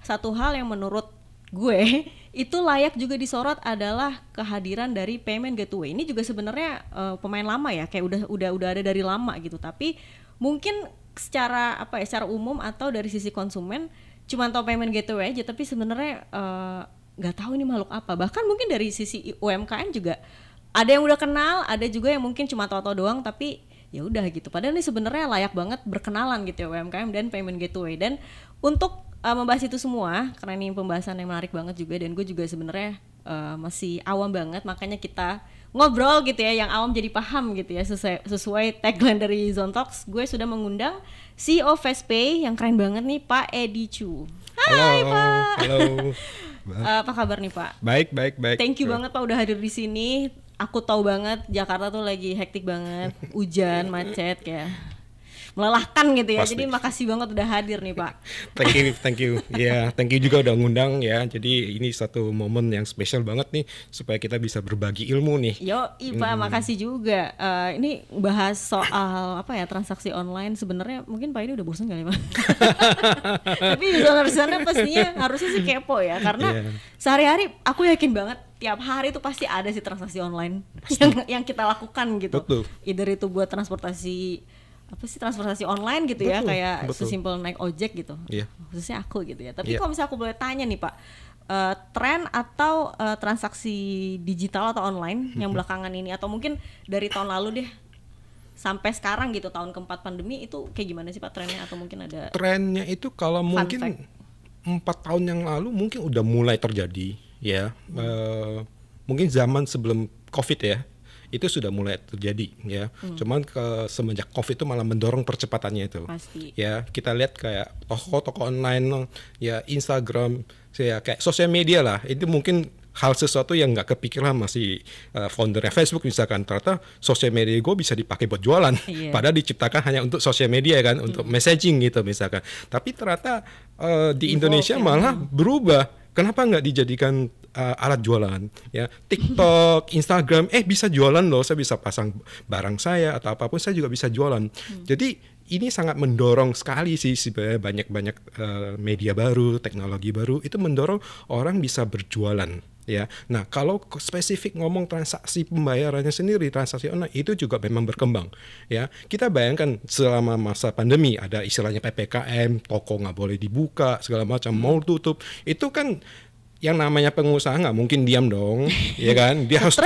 satu hal yang menurut gue itu layak juga disorot adalah kehadiran dari payment gateway. Ini juga sebenarnya pemain lama ya, kayak udah ada dari lama gitu. Tapi mungkin secara secara umum atau dari sisi konsumen cuma tahu payment gateway aja, tapi sebenarnya nggak tahu ini makhluk apa. Bahkan mungkin dari sisi UMKM juga ada yang udah kenal, ada juga yang mungkin cuma tahu-tahu doang, tapi ya udah gitu. Padahal ini sebenarnya layak banget berkenalan gitu ya UMKM dan payment gateway. Dan untuk membahas itu semua, karena ini pembahasan yang menarik banget juga, dan gue juga sebenarnya masih awam banget, makanya kita ngobrol gitu ya, yang awam jadi paham gitu ya, sesuai tagline dari Zone Talks. Gue sudah mengundang CEO Fastpay yang keren banget nih, Pak Edi Chu. Hai Pak. Halo. Apa kabar nih Pak? Baik. Thank you banget Pak udah hadir di sini. Aku tahu banget Jakarta tuh lagi hektik banget, hujan, macet, kayak melelahkan gitu ya. Pasti. Jadi makasih banget udah hadir nih Pak. Thank you. Ya, thank you juga udah ngundang ya. Jadi ini satu momen yang spesial banget nih supaya kita bisa berbagi ilmu nih. Pak, makasih juga. Ini bahas soal transaksi online. Sebenarnya mungkin Pak ini udah bosan kali Pak. Tapi user-usernya pastinya harusnya sih kepo ya, karena sehari-hari aku yakin banget tiap hari itu pasti ada sih transaksi online yang kita lakukan gitu. Betul. Either itu buat transportasi online gitu ya, kayak sesimpel naik ojek gitu. Khususnya aku gitu ya. Tapi kalau misalnya aku boleh tanya nih Pak, tren atau transaksi digital atau online yang belakangan ini, atau mungkin dari tahun lalu deh sampai sekarang gitu, tahun keempat pandemi, itu kayak gimana sih Pak trennya? Atau mungkin ada trennya itu kalau mungkin 4 tahun yang lalu mungkin udah mulai terjadi ya. Mungkin zaman sebelum COVID ya, itu sudah mulai terjadi ya. Cuman semenjak COVID itu malah mendorong percepatannya itu. Pasti. Ya, kita lihat kayak toko-toko online ya, Instagram, ya kayak sosial media lah. Itu mungkin hal sesuatu yang nggak kepikiran masih foundernya Facebook misalkan, ternyata sosial media gue bisa dipakai buat jualan. Padahal diciptakan hanya untuk sosial media kan, untuk messaging gitu misalkan. Tapi ternyata di Indonesia malah berubah. Kenapa nggak dijadikan alat jualan ya? TikTok, Instagram, bisa jualan loh, saya bisa pasang barang saya atau apapun, saya juga bisa jualan. Jadi ini sangat mendorong sekali sih sebenarnya, banyak media baru, teknologi baru itu mendorong orang bisa berjualan ya. Nah, kalau spesifik ngomong transaksi pembayarannya sendiri, transaksi online itu juga memang berkembang ya. Kita bayangkan selama masa pandemi ada istilahnya PPKM, toko nggak boleh dibuka, segala macam, mall tutup. Itu kan yang namanya pengusaha nggak mungkin diam dong, ya kan? Dia harus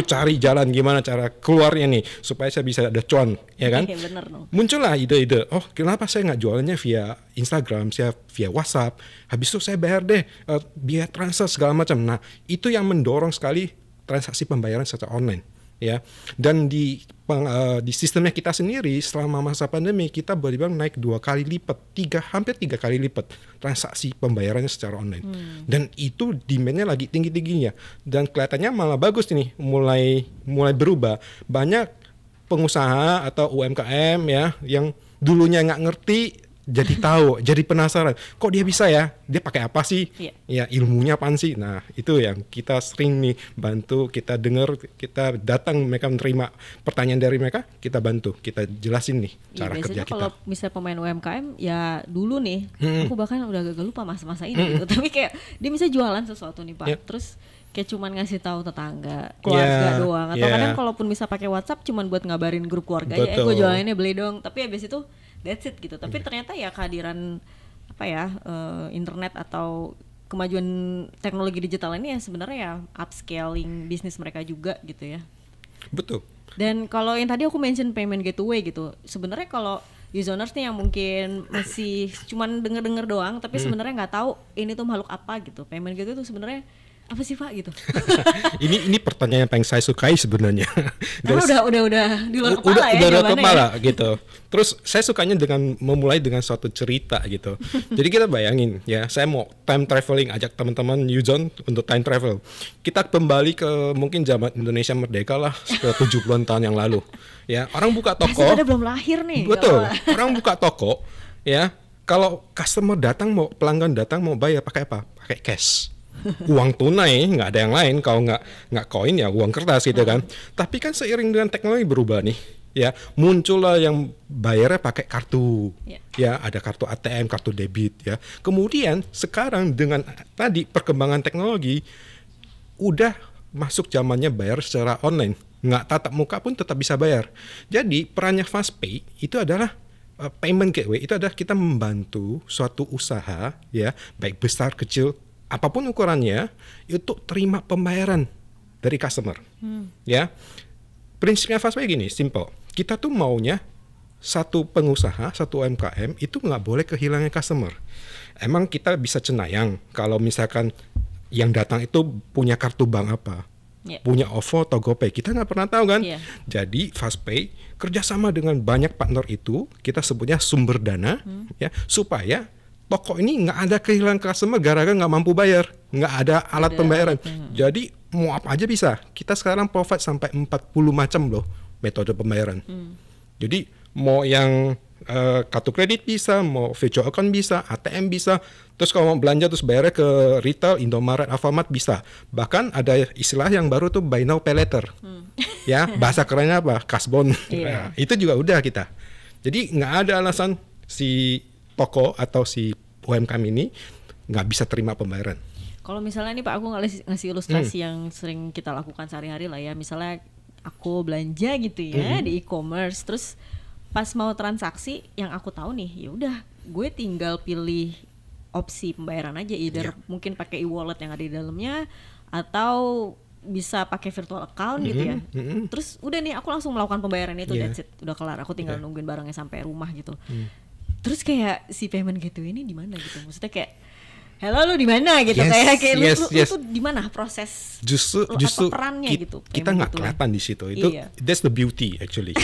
cari jalan gimana cara keluarnya nih supaya saya bisa ada cuan, ya kan? Bener, no. Muncullah ide-ide, kenapa saya nggak jualannya via Instagram, saya via WhatsApp, habis itu saya bayar deh biaya transfer segala macam. Nah, itu yang mendorong sekali transaksi pembayaran secara online. Ya, dan di sistemnya kita sendiri selama masa pandemi kita boleh bilang naik 2 kali lipat, hampir 3 kali lipat transaksi pembayarannya secara online. Dan itu demand-nya lagi tinggi-tingginya, dan kelihatannya malah bagus nih, mulai berubah. Banyak pengusaha atau UMKM ya yang dulunya nggak ngerti jadi tahu, jadi penasaran, kok dia bisa ya, dia pakai apa sih, ya ilmunya apaan sih. Nah, itu yang kita sering nih bantu, kita dengar, kita datang, mereka menerima pertanyaan dari mereka, kita bantu, kita jelasin nih cara kerja kita. Kalau misalnya pemain UMKM ya dulu nih, aku bahkan udah agak lupa masa-masa ini gitu, tapi kayak dia bisa jualan sesuatu nih Pak, terus kayak cuman ngasih tahu tetangga, keluarga doang, atau kadang kalaupun bisa pakai WhatsApp cuman buat ngabarin grup keluarga aja, gue jualan ini, beli dong, tapi habis itu that's it gitu. Tapi ternyata ya kehadiran internet atau kemajuan teknologi digital ini ya sebenarnya ya upscaling bisnis mereka juga gitu ya. Betul. Dan kalau yang tadi aku mention payment gateway gitu, sebenarnya kalau users nih yang mungkin masih cuman denger doang, tapi sebenarnya nggak tahu ini tuh makhluk apa gitu. Payment gateway itu sebenarnya apa sih Pak gitu? ini pertanyaan yang paling saya sukai sebenarnya. Karena udah di luar kepala ya. Udah di luar kepala gitu. Terus saya sukanya dengan memulai dengan suatu cerita gitu. Jadi kita bayangin ya, saya mau time traveling, ajak teman-teman Yuzon untuk time travel. Kita kembali ke mungkin zaman Indonesia merdeka lah, ke 70-an tahun yang lalu. Ya, orang buka toko. Masih ada belum lahir nih. Betul. Orang buka toko ya. Kalau customer datang, pelanggan datang mau bayar pakai apa? Pakai cash. Uang tunai, nggak ada yang lain. Kalau nggak koin ya uang kertas gitu kan. Tapi kan seiring dengan teknologi berubah nih ya muncullah yang bayarnya pakai kartu, Ya. ya ada kartu ATM, kartu debit, ya. Kemudian sekarang dengan tadi perkembangan teknologi, udah masuk zamannya bayar secara online, nggak tatap muka pun tetap bisa bayar. Jadi perannya FastPay itu adalah payment gateway, itu adalah kita membantu suatu usaha, ya baik besar kecil apapun ukurannya, itu terima pembayaran dari customer, ya. Prinsipnya FastPay gini, simple. Kita tuh maunya satu pengusaha, satu UMKM itu nggak boleh kehilangan customer. Emang kita bisa cenayang kalau misalkan yang datang itu punya kartu bank apa, punya OVO atau GoPay, kita nggak pernah tahu kan. Jadi FastPay kerjasama dengan banyak partner itu, kita sebutnya sumber dana, ya, supaya toko ini nggak ada kehilangan customer gara-gara nggak mampu bayar, nggak ada alat pembayaran. Jadi mau apa aja bisa. Kita sekarang provide sampai 40 macam loh metode pembayaran. Jadi mau yang kartu kredit bisa, mau virtual account bisa, ATM bisa. Terus kalau mau belanja terus bayarnya ke retail, Indomaret, Alfamart bisa. Bahkan ada istilah yang baru tuh buy now pay later. Ya, bahasa kerennya apa? Kasbon. Nah, itu juga udah kita. Jadi nggak ada alasan si toko atau si UMKM ini nggak bisa terima pembayaran. Kalau misalnya nih Pak, aku ngasih ilustrasi yang sering kita lakukan sehari-hari lah ya. Misalnya aku belanja gitu ya di e-commerce, terus pas mau transaksi yang aku tahu nih, ya udah gue tinggal pilih opsi pembayaran aja, either mungkin pakai e-wallet yang ada di dalamnya atau bisa pakai virtual account gitu ya. Terus udah nih aku langsung melakukan pembayaran itu, that's it, udah kelar. Aku tinggal nungguin barangnya sampai rumah gitu. Terus kayak si payment gateway ini di mana gitu? Maksudnya kayak hello lu di mana gitu, kayak lu tuh di mana proses justru perannya gitu. Kita nggak kelihatan di situ. Itu that's the beauty actually.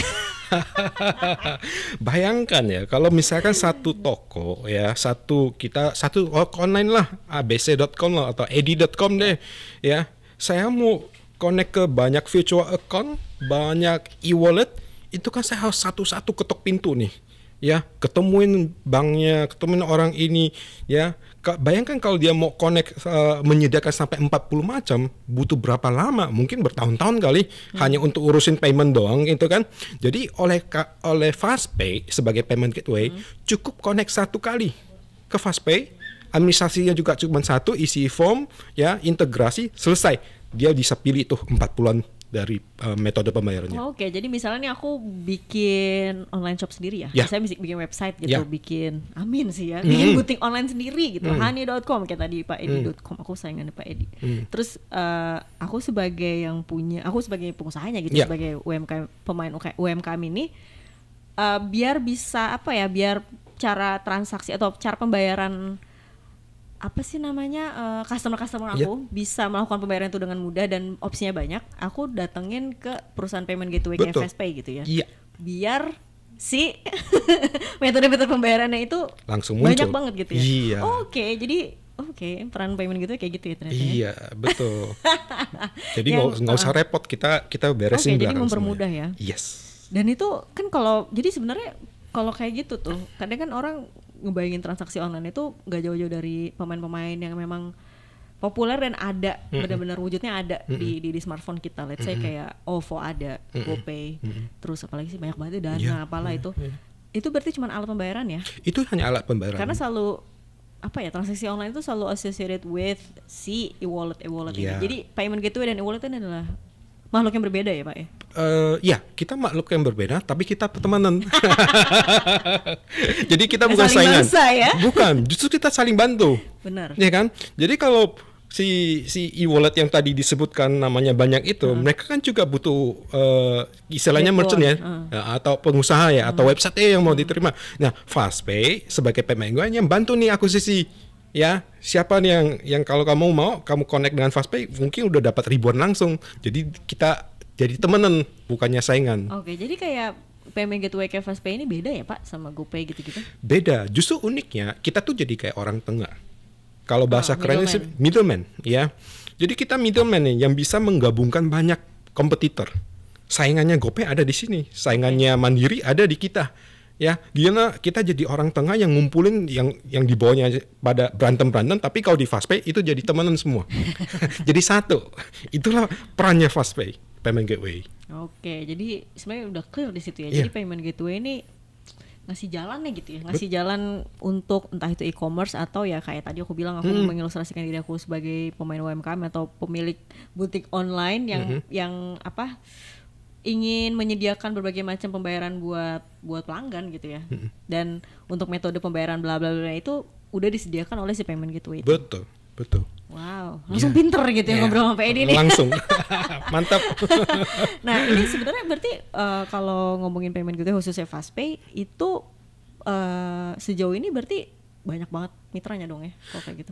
Bayangkan ya kalau misalkan satu toko ya, satu online lah, abc.com lah atau edi.com deh ya. Saya mau connect ke banyak virtual account, banyak e-wallet, itu kan saya harus satu-satu ketok pintu nih. Ya, ketemuin banknya, ketemuin orang ini, ya. Bayangkan kalau dia mau connect, menyediakan sampai 40 macam, butuh berapa lama? Mungkin bertahun-tahun kali hanya untuk urusin payment doang, gitu kan. Jadi oleh FastPay sebagai payment gateway, cukup connect satu kali ke FastPay, administrasinya juga cuma satu, isi form, ya, integrasi, selesai. Dia bisa pilih tuh 40-an dari metode pembayarannya. Oke, jadi misalnya nih aku bikin online shop sendiri ya. Saya bikin website gitu, bikin amin sih ya, bikin butik online sendiri gitu, honey.com kayak tadi Pak Edi.com, aku saingannya Pak Edi. Terus aku sebagai pengusahanya gitu, sebagai UMKM, pemain UMKM ini, biar bisa biar cara transaksi atau cara pembayaran customer aku bisa melakukan pembayaran itu dengan mudah dan opsinya banyak, aku datengin ke perusahaan payment gateway kayak FastPay gitu ya. Biar si metode-metode pembayarannya itu langsung muncul. Banyak banget gitu ya. Iya. Jadi peran payment gateway kayak gitu ya ternyata. Iya, betul. Jadi nggak usah repot, kita beresin belakang. Jadi mempermudah ya. Yes. Dan itu kan jadi sebenarnya kalau kayak gitu tuh, kadang kan orang ngebayangin transaksi online itu nggak jauh-jauh dari pemain-pemain yang memang populer dan ada benar-benar wujudnya ada di smartphone kita. Let's say kayak OVO ada, GoPay, terus apalagi sih banyak banget Dana, apalah itu. Itu berarti cuma alat pembayaran ya? Itu hanya alat pembayaran. Karena selalu transaksi online itu selalu associated with si e-wallet ini. Jadi payment gateway dan e-wallet ini adalah makhluk yang berbeda ya Pak ya? Ya, kita makhluk yang berbeda, tapi kita pertemanan. Jadi kita bukan saingan. Ya? Bukan, justru kita saling bantu. Benar. Ya kan? Jadi kalau si e-wallet yang tadi disebutkan namanya banyak itu, mereka kan juga butuh istilahnya merchant ya, atau pengusaha ya, atau website yang mau diterima. Nah, FastPay sebagai payment gateway yang bantu nih akuisisi. Ya, siapa nih yang kalau kamu mau, kamu connect dengan FastPay, mungkin udah dapat ribuan langsung. Jadi kita jadi temenan, bukannya saingan. Oke, jadi kayak payment gateway kayak FastPay ini beda ya Pak sama GoPay gitu-gitu? Beda, justru uniknya kita tuh jadi kayak orang tengah. Kalau bahasa kerennya sih middleman, ya. Jadi kita middleman nih yang bisa menggabungkan banyak kompetitor. Saingannya GoPay ada di sini, saingannya Mandiri ada di kita. Ya, kita jadi orang tengah yang ngumpulin yang di bawahnya pada berantem, tapi kalau di FastPay itu jadi temenan semua. Jadi satu. Itulah perannya FastPay. payment gateway. Oke, jadi sebenarnya udah clear di situ ya. Iya. Jadi payment gateway ini ngasih jalan ya gitu ya, ngasih jalan untuk entah itu e-commerce atau ya kayak tadi aku bilang aku mengilustrasikan diri aku sebagai pemain UMKM atau pemilik butik online yang apa ingin menyediakan berbagai macam pembayaran buat pelanggan gitu ya. Dan untuk metode pembayaran bla bla bla itu udah disediakan oleh si payment gateway itu. Betul. Wow, langsung pinter gitu ya ngobrol sama Pak Edi nih. Langsung. Mantap. Nah, ini sebenarnya berarti kalau ngomongin payment gateway khususnya FastPay itu sejauh ini berarti banyak banget mitranya dong ya kalau kayak gitu.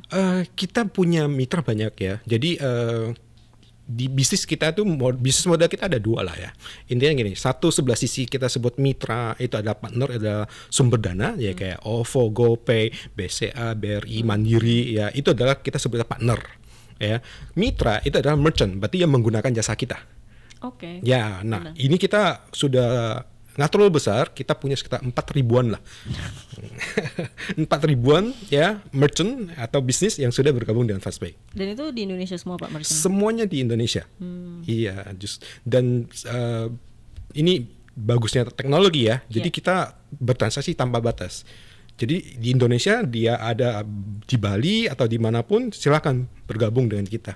Kita punya mitra banyak ya. Jadi di bisnis kita tuh bisnis model kita ada dua lah ya. Intinya gini, satu sebelah sisi kita sebut mitra itu ada partner, ada sumber dana ya kayak OVO, GoPay, BCA, BRI, Mandiri ya, itu adalah kita sebutnya partner ya. Mitra itu adalah merchant, berarti yang menggunakan jasa kita. Oke. Ya, nah ini kita sudah nggak terlalu besar, kita punya sekitar 4.000-an lah. 4.000-an ya merchant atau bisnis yang sudah bergabung dengan FastPay. Dan itu di Indonesia semua Pak merchant? Semuanya di Indonesia. Iya, dan ini bagusnya teknologi ya. Jadi kita bertransaksi tanpa batas. Jadi di Indonesia dia ada di Bali atau dimanapun silakan bergabung dengan kita.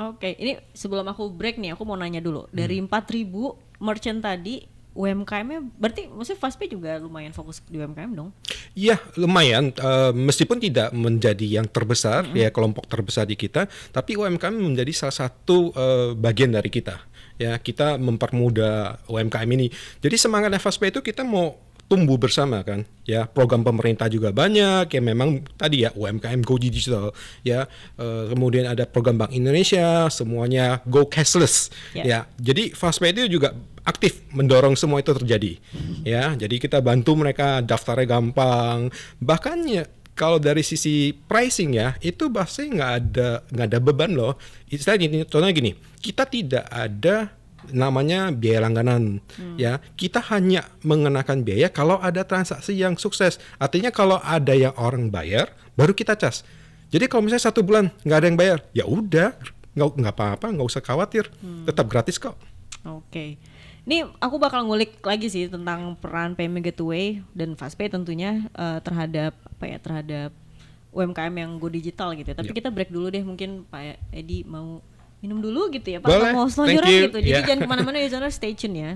Oke, ini sebelum aku break nih, aku mau nanya dulu. Dari 4.000 merchant tadi, UMKM-nya berarti maksudnya FastPay juga lumayan fokus di UMKM dong? Iya, lumayan. Meskipun tidak menjadi yang terbesar, ya kelompok terbesar di kita, tapi UMKM menjadi salah satu bagian dari kita. Ya, kita mempermudah UMKM ini. Jadi semangatnya FastPay itu kita mau tumbuh bersama kan, ya program pemerintah juga banyak, ya memang tadi ya UMKM Go Digital, ya kemudian ada program Bank Indonesia, semuanya Go Cashless, ya jadi FastPay itu juga aktif mendorong semua itu terjadi, ya jadi kita bantu mereka daftarnya gampang, bahkan ya kalau dari sisi pricing ya itu pasti nggak ada beban loh, istilahnya contohnya gini, kita tidak ada namanya biaya langganan ya, kita hanya mengenakan biaya kalau ada transaksi yang sukses, artinya kalau ada yang orang bayar baru kita cas. Jadi kalau misalnya 1 bulan nggak ada yang bayar ya udah nggak apa-apa, nggak usah khawatir, tetap gratis kok. Oke. Ini aku bakal ngulik lagi sih tentang peran payment gateway dan FastPay tentunya terhadap UMKM yang go digital gitu ya. Tapi kita break dulu deh, mungkin Pak Edi mau minum dulu gitu ya Pak, boleh, mau selonjoran gitu. Jadi jangan kemana-mana ya, stay tune ya.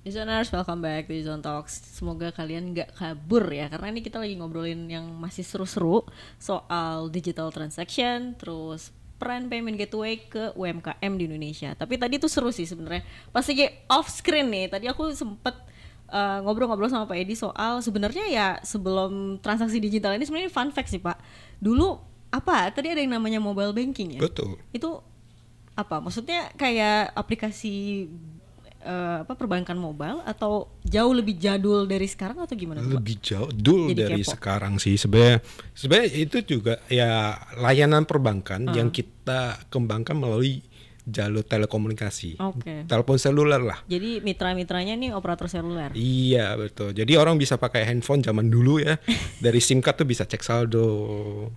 Listeners, welcome back to Zone Talks. Semoga kalian gak kabur ya, karena ini kita lagi ngobrolin yang masih seru-seru soal digital transaction, terus peran payment gateway ke UMKM di Indonesia. Tapi tadi tuh seru sih sebenarnya. Pas lagi off screen nih, tadi aku sempet ngobrol-ngobrol sama Pak Edi soal sebenarnya ya sebelum transaksi digital ini sebenarnya fun fact sih Pak. Dulu apa? Tadi ada yang namanya mobile banking ya? Betul. Itu apa? Maksudnya kayak aplikasi perbankan mobile atau jauh lebih jadul dari sekarang atau gimana? Lebih jadul dari kepo sekarang sih sebenarnya itu juga ya layanan perbankan yang kita kembangkan melalui jalur telekomunikasi, telepon seluler lah. Jadi mitra-mitranya nih operator seluler. Iya betul. Jadi orang bisa pakai handphone zaman dulu ya. Dari SIM card tuh bisa cek saldo.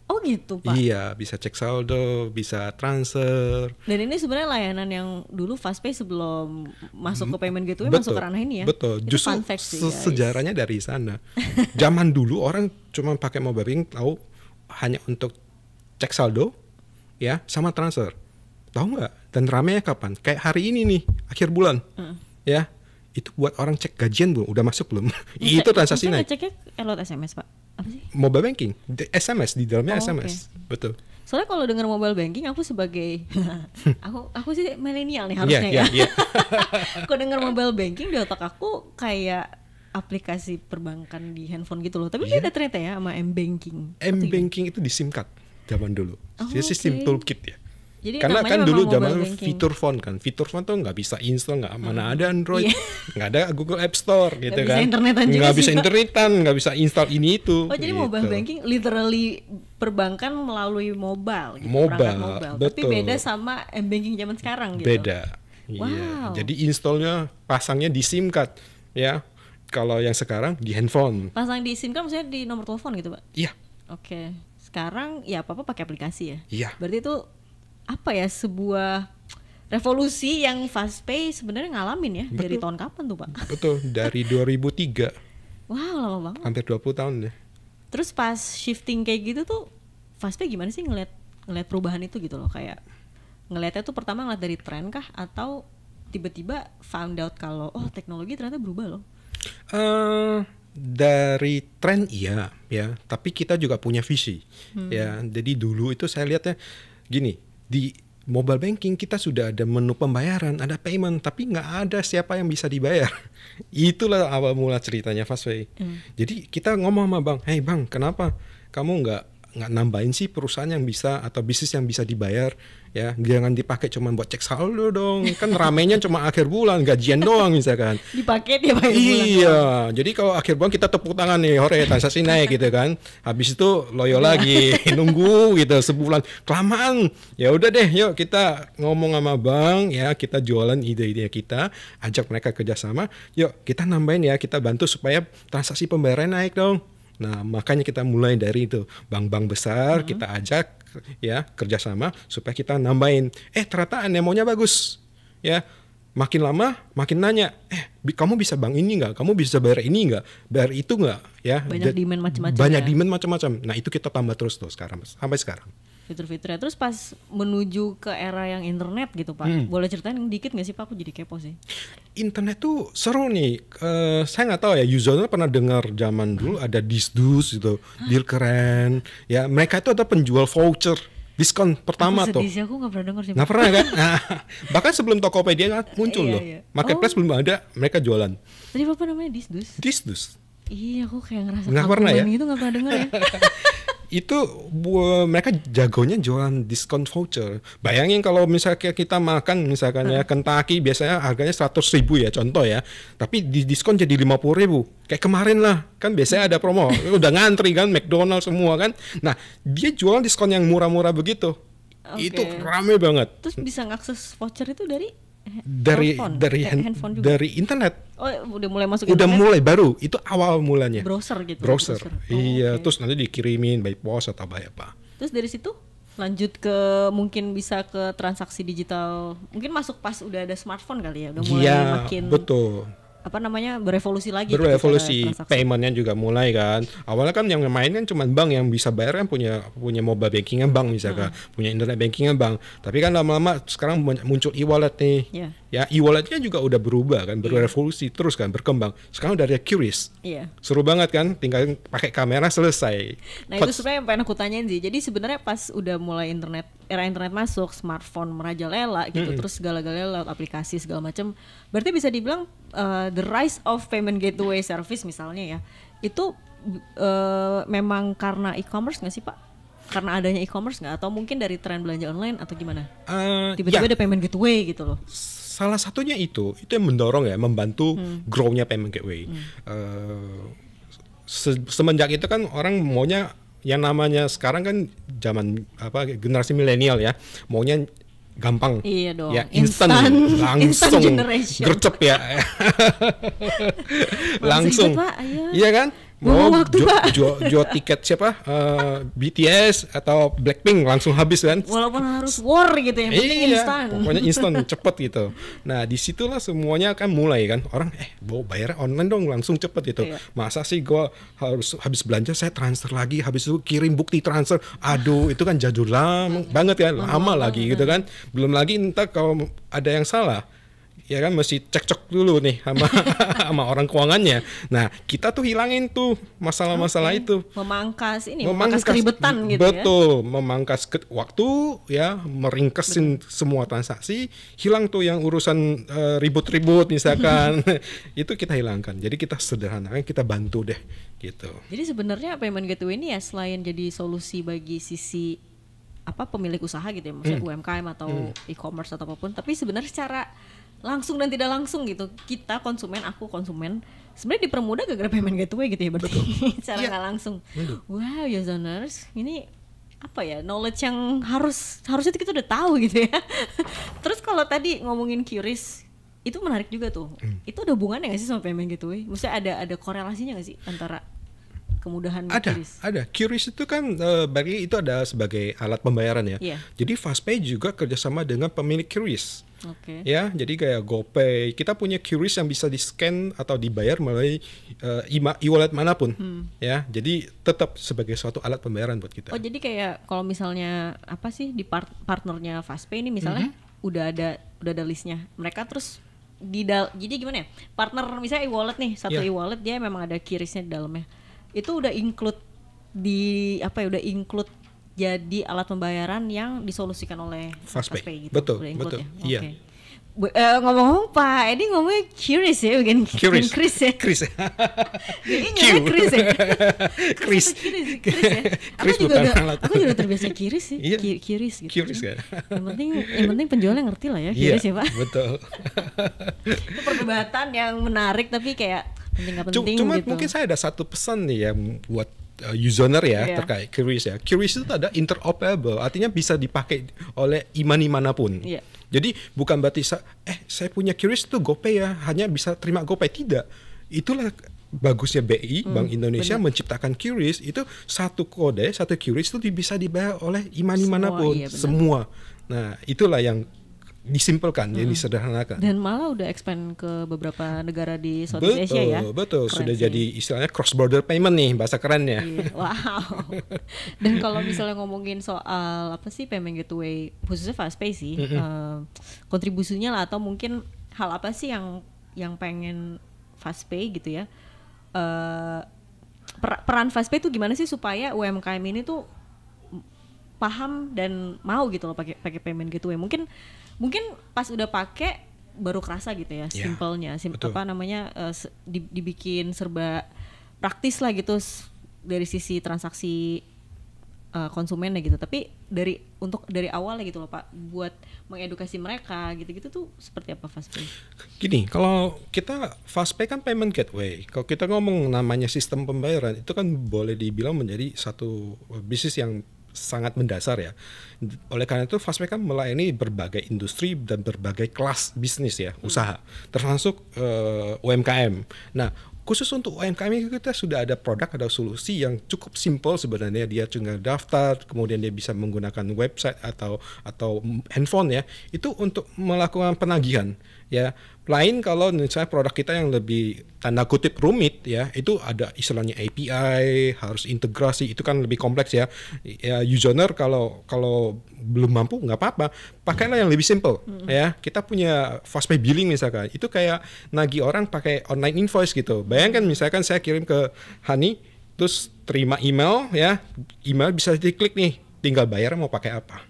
Oh gitu Pak. Iya bisa cek saldo, bisa transfer. Dan ini sebenarnya layanan yang dulu FastPay sebelum masuk ke payment gateway masuk ke ranah ini ya. Betul. Itu justru sejarahnya dari sana. Zaman dulu orang cuma pakai mobile banking tahu hanya untuk cek saldo, ya sama transfer. Tahu nggak? Dan ramenya kapan? Kayak hari ini nih, akhir bulan, ya itu buat orang cek gajian belum, udah masuk belum? Itu transaksi naik. Ceknya lewat SMS Pak? Apa sih? Mobile banking, SMS di dalamnya SMS, betul. Soalnya kalau dengar mobile banking, aku sebagai aku sih milenial nih harusnya ya. Kalau dengar mobile banking di otak aku kayak aplikasi perbankan di handphone gitu loh. Tapi beda ternyata ya sama M-banking. M-banking itu di SIM card zaman dulu. Jadi sistem toolkit ya. Jadi Karena namanya kan dulu memang mobile zaman banking. fitur phone tuh nggak bisa install, nggak mana ada Android, Iya. nggak ada Google App Store gitu Nggak bisa kan, internetan juga nggak sih, bisa Pak. internetan, nggak bisa install ini itu. Oh jadi gitu. mobile banking literally perbankan melalui mobile gitu, Mobile, perangkat mobile. Tapi betul. beda sama m-banking zaman sekarang gitu. Beda. Iya. Wow. Jadi installnya pasangnya di SIM card ya. Kalau yang sekarang di handphone. Pasang di SIM kan maksudnya di nomor telepon gitu, Pak? Iya. Oke. Sekarang ya apa-apa pakai aplikasi ya? Iya. Berarti itu apa ya, sebuah revolusi yang Fastpay sebenarnya ngalamin ya. Dari Betul. tahun kapan tuh, Pak? Betul, dari 2003, Wow, lama banget. hampir 20 tahun deh. Terus pas shifting kayak gitu tuh Fastpay gimana sih ngeliat perubahan itu gitu loh, kayak ngeliatnya tuh pertama ngeliat dari tren kah atau tiba-tiba found out kalau oh teknologi ternyata berubah loh. Dari tren iya ya, tapi kita juga punya visi ya. Jadi dulu itu saya lihatnya gini, di mobile banking kita sudah ada menu pembayaran, ada payment, tapi nggak ada siapa yang bisa dibayar. Itulah awal mula ceritanya Fastpay. Jadi kita ngomong sama bang, hey bang, kenapa kamu nggak nambahin sih perusahaan yang bisa atau bisnis yang bisa dibayar ya, jangan dipakai cuma buat cek saldo dong, kan ramenya cuma akhir bulan gajian doang misalkan. Dipakai dia bayar bulan doang. Iya, jadi kalau akhir bulan kita tepuk tangan nih, hore transaksi naik gitu kan. Habis itu loyo lagi, nunggu gitu sebulan, kelamaan. Ya udah deh, yuk kita ngomong sama bank ya, kita jualan ide-ide kita, ajak mereka kerjasama. Yuk kita nambahin ya, kita bantu supaya transaksi pembayaran naik dong. Nah makanya kita mulai dari itu, bank-bank besar kita ajak ya kerjasama supaya kita nambahin. Ternyata anemonya bagus ya. Makin lama makin nanya, kamu bisa bank ini nggak? Kamu bisa bayar ini nggak? Bayar itu nggak? Ya, Banyak demand macam-macam Banyak ya. demand macam-macam. Nah itu kita tambah terus tuh sekarang sampai sekarang. Fitur-fiturnya. Terus pas menuju ke era yang internet gitu Pak, boleh ceritain dikit nggak sih Pak? Aku jadi kepo sih. Internet tuh seru nih. Saya nggak tahu ya, usernya pernah dengar zaman dulu ada Disdus gitu, deal keren. Ya mereka itu ada penjual voucher diskon pertama Aku tuh. sedih sih, aku nggak pernah dengar sih. Nggak pernah kan? Nah, bahkan sebelum Tokopedia kan muncul Iya, loh. iya. Marketplace belum ada, mereka jualan. Tadi Bapak namanya Disdus? Disdus. Iya, aku kayak ngerasa Nggak pernah ya? Itu nggak pernah dengar ya. Itu mereka jagonya jualan diskon voucher. Bayangin kalau misalnya kita makan misalkan ya Kentucky biasanya harganya 100.000 ya contoh ya, tapi di diskon jadi 50.000. Kayak kemarin lah, kan biasanya ada promo, udah ngantri kan McDonald semua kan. Nah dia jualan diskon yang murah-murah begitu. Oke. Itu rame banget. Terus bisa ngakses voucher itu dari Dari handphone juga. dari internet. Oh, udah mulai masuk Udah internet. mulai baru, itu awal mulanya. Browser gitu. Browser. Oh, Iya, oke. terus nanti dikirimin by post atau by apa. Terus dari situ lanjut ke mungkin bisa ke transaksi digital. Mungkin masuk pas udah ada smartphone kali ya. Udah mulai Iya, makin betul. apa namanya berevolusi lagi. gitu Berevolusi, cara transaksi. paymentnya juga mulai kan. Awalnya kan yang main kan cuma bank yang bisa bayar kan punya mobile bankingnya bank misalkan, punya internet bankingnya bank. Tapi kan lama-lama sekarang muncul e-wallet nih. Iya. Ya e-walletnya juga udah berubah kan, berevolusi terus kan, berkembang. Sekarang udah ada QRIS. Iya. Seru banget kan, tinggal pakai kamera selesai. Nah itu sebenarnya yang pengen aku tanyain sih. Jadi sebenarnya pas udah mulai era internet masuk, smartphone merajalela gitu, terus segala-galanya lewat aplikasi segala macam. Berarti bisa dibilang the rise of payment gateway service misalnya ya, itu memang karena e-commerce nggak sih Pak? Karena adanya e-commerce nggak? Atau mungkin dari tren belanja online atau gimana? Tiba-tiba Ya, ada payment gateway gitu loh. salah satunya itu yang mendorong ya, membantu grow-nya payment gateway. Semenjak itu kan orang maunya yang namanya sekarang kan zaman generasi milenial ya, maunya gampang. Iya dong. Ya instan, Instant langsung generation. gercep ya. Langsung. ribet, Pak, ayo. Iya kan? Buang waktu, Pak. jual tiket siapa? BTS atau Blackpink langsung habis kan? Walaupun harus war gitu yang penting Iya, instan. pokoknya instan, cepet gitu. Nah disitulah semuanya kan mulai kan, orang bayar online dong langsung cepet gitu. Iya. Masa sih gua harus habis belanja saya transfer lagi, habis itu kirim bukti transfer. Aduh itu kan jadul banget ya, lama lagi gitu kan. Belum lagi entar kalau ada yang salah, ya kan mesti cekcok dulu nih sama sama orang keuangannya. Nah kita tuh hilangin tuh masalah-masalah itu. Memangkas keribetan gitu betul, memangkas waktu ya, meringkesin semua transaksi, hilang tuh yang urusan ribut-ribut misalkan. Itu kita hilangkan. Jadi kita sederhanakan, kita bantu deh gitu. ya. Jadi sebenarnya payment gateway ini ya selain jadi solusi bagi sisi apa pemilik usaha gitu ya, maksudnya UMKM atau e-commerce atau apapun, tapi sebenarnya secara langsung dan tidak langsung gitu kita konsumen, aku konsumen sebenarnya dipermudah gara-gara payment gateway gitu ya berarti. Secara nggak langsung. Wow, Userners, ini apa ya, knowledge yang harusnya kita udah tahu gitu ya. Terus kalau tadi ngomongin QRIS itu menarik juga tuh. Itu ada hubungannya nggak sih sama payment gateway? Maksudnya ada korelasinya nggak sih antara kemudahan QRIS? Ada. QRIS itu kan bagi itu ada sebagai alat pembayaran ya. Iya. Jadi FastPay juga kerjasama dengan pemilik QRIS. Oke. Ya, jadi kayak GoPay, kita punya QRIS yang bisa di-scan atau dibayar melalui e-wallet manapun. Ya, jadi tetap sebagai suatu alat pembayaran buat kita. Oh, jadi kayak kalau misalnya apa sih di partnernya FastPay ini misalnya udah ada listnya. Mereka terus jadi gimana ya? Partner misalnya e-wallet nih, satu e-wallet dia memang ada QRIS-nya di dalamnya. Itu udah include udah include jadi alat pembayaran yang disolusikan oleh FastPay gitu. Betul. Ya? Iya. Okay. Ngomong-ngomong Pak Edi ngomongnya QRIS ya, bukan Chris ya. Chris. Ini Chris ya. Chris ya. Aku juga terbiasa QRIS sih. Iya. QRIS gitu. QRIS kan. Yang penting penjualnya ngerti lah ya QRIS ya Pak. Betul. Itu perdebatan yang menarik tapi kayak penting Cuma gitu. mungkin saya ada satu pesan nih ya buat user ya terkait QRIS ya. QRIS itu ada interoperable, artinya bisa dipakai oleh e-money manapun. Yeah. Jadi bukan berarti saya punya QRIS itu GoPay ya, hanya bisa terima GoPay, tidak. Itulah bagusnya BI Bank Indonesia menciptakan QRIS, itu satu kode, satu QRIS itu bisa dibayar oleh e-money manapun, semua. Nah, itulah yang disimpelkan, yang disederhanakan. Dan malah udah expand ke beberapa negara di Southeast Asia ya. Betul, keren sudah sih. jadi istilahnya cross border payment nih bahasa kerennya. Iya. Wow. Dan kalau misalnya ngomongin soal apa sih payment gateway, khususnya FastPay sih, kontribusinya lah atau mungkin hal apa sih yang pengen FastPay gitu ya? Peran FastPay itu gimana sih supaya UMKM ini tuh paham dan mau gitu loh pakai payment gateway. Mungkin pas udah pakai baru kerasa gitu ya, simpelnya, dibikin serba praktis lah gitu dari sisi transaksi konsumennya gitu. Tapi dari awalnya gitu loh Pak, buat mengedukasi mereka gitu-gitu tuh seperti apa FastPay? Gini, kalau kita FastPay kan payment gateway. Kalau kita ngomong namanya sistem pembayaran, itu kan boleh dibilang menjadi satu bisnis yang sangat mendasar ya. Oleh karena itu FastPay kan melayani berbagai industri dan berbagai kelas bisnis ya, usaha, termasuk UMKM. Nah, khusus untuk UMKM ini kita sudah ada produk, ada solusi yang cukup simple sebenarnya. Dia tinggal daftar, kemudian dia bisa menggunakan website atau handphone ya, itu untuk melakukan penagihan ya. Lain kalau misalnya produk kita yang lebih tanda kutip rumit ya, itu ada istilahnya API, harus integrasi, itu kan lebih kompleks ya. Ya user kalau belum mampu nggak apa-apa, pakailah yang lebih simple ya. Kita punya FastPay billing misalkan, itu kayak nagih orang pakai online invoice gitu. Bayangkan misalkan saya kirim ke Hani, terus terima email ya, email bisa diklik nih, tinggal bayar mau pakai apa.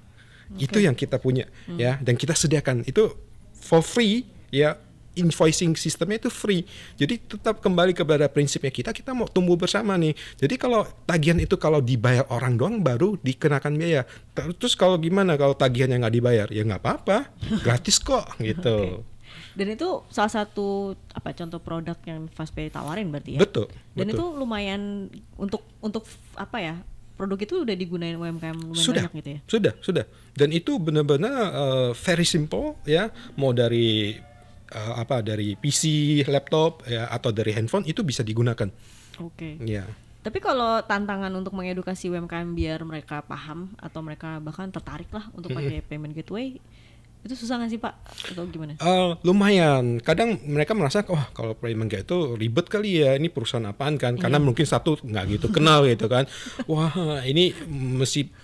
Itu yang kita punya ya, dan kita sediakan itu for free ya. Invoicing sistemnya itu free. Jadi tetap kembali kepada prinsipnya kita mau tumbuh bersama nih. Jadi kalau tagihan itu kalau dibayar orang doang baru dikenakan biaya. Terus kalau gimana kalau tagihannya nggak dibayar? Ya nggak apa-apa, gratis kok gitu. Okay. Dan itu salah satu contoh produk yang FastPay tawarin berarti ya. Betul. Dan itu lumayan untuk apa ya? Produk itu udah digunain UMKM lumayan banyak gitu ya. Sudah. Dan itu benar-benar very simple ya. Mau dari dari PC, laptop ya, atau dari handphone itu bisa digunakan. Oke. Ya. Tapi kalau tantangan untuk mengedukasi UMKM biar mereka paham atau mereka bahkan tertarik lah untuk pakai payment gateway, itu susah nggak sih Pak atau gimana? Lumayan. Kadang mereka merasa kalau payment gateway itu ribet kali ya, ini perusahaan apaan kan? Karena mungkin satu nggak gitu kenal gitu kan. Wah ini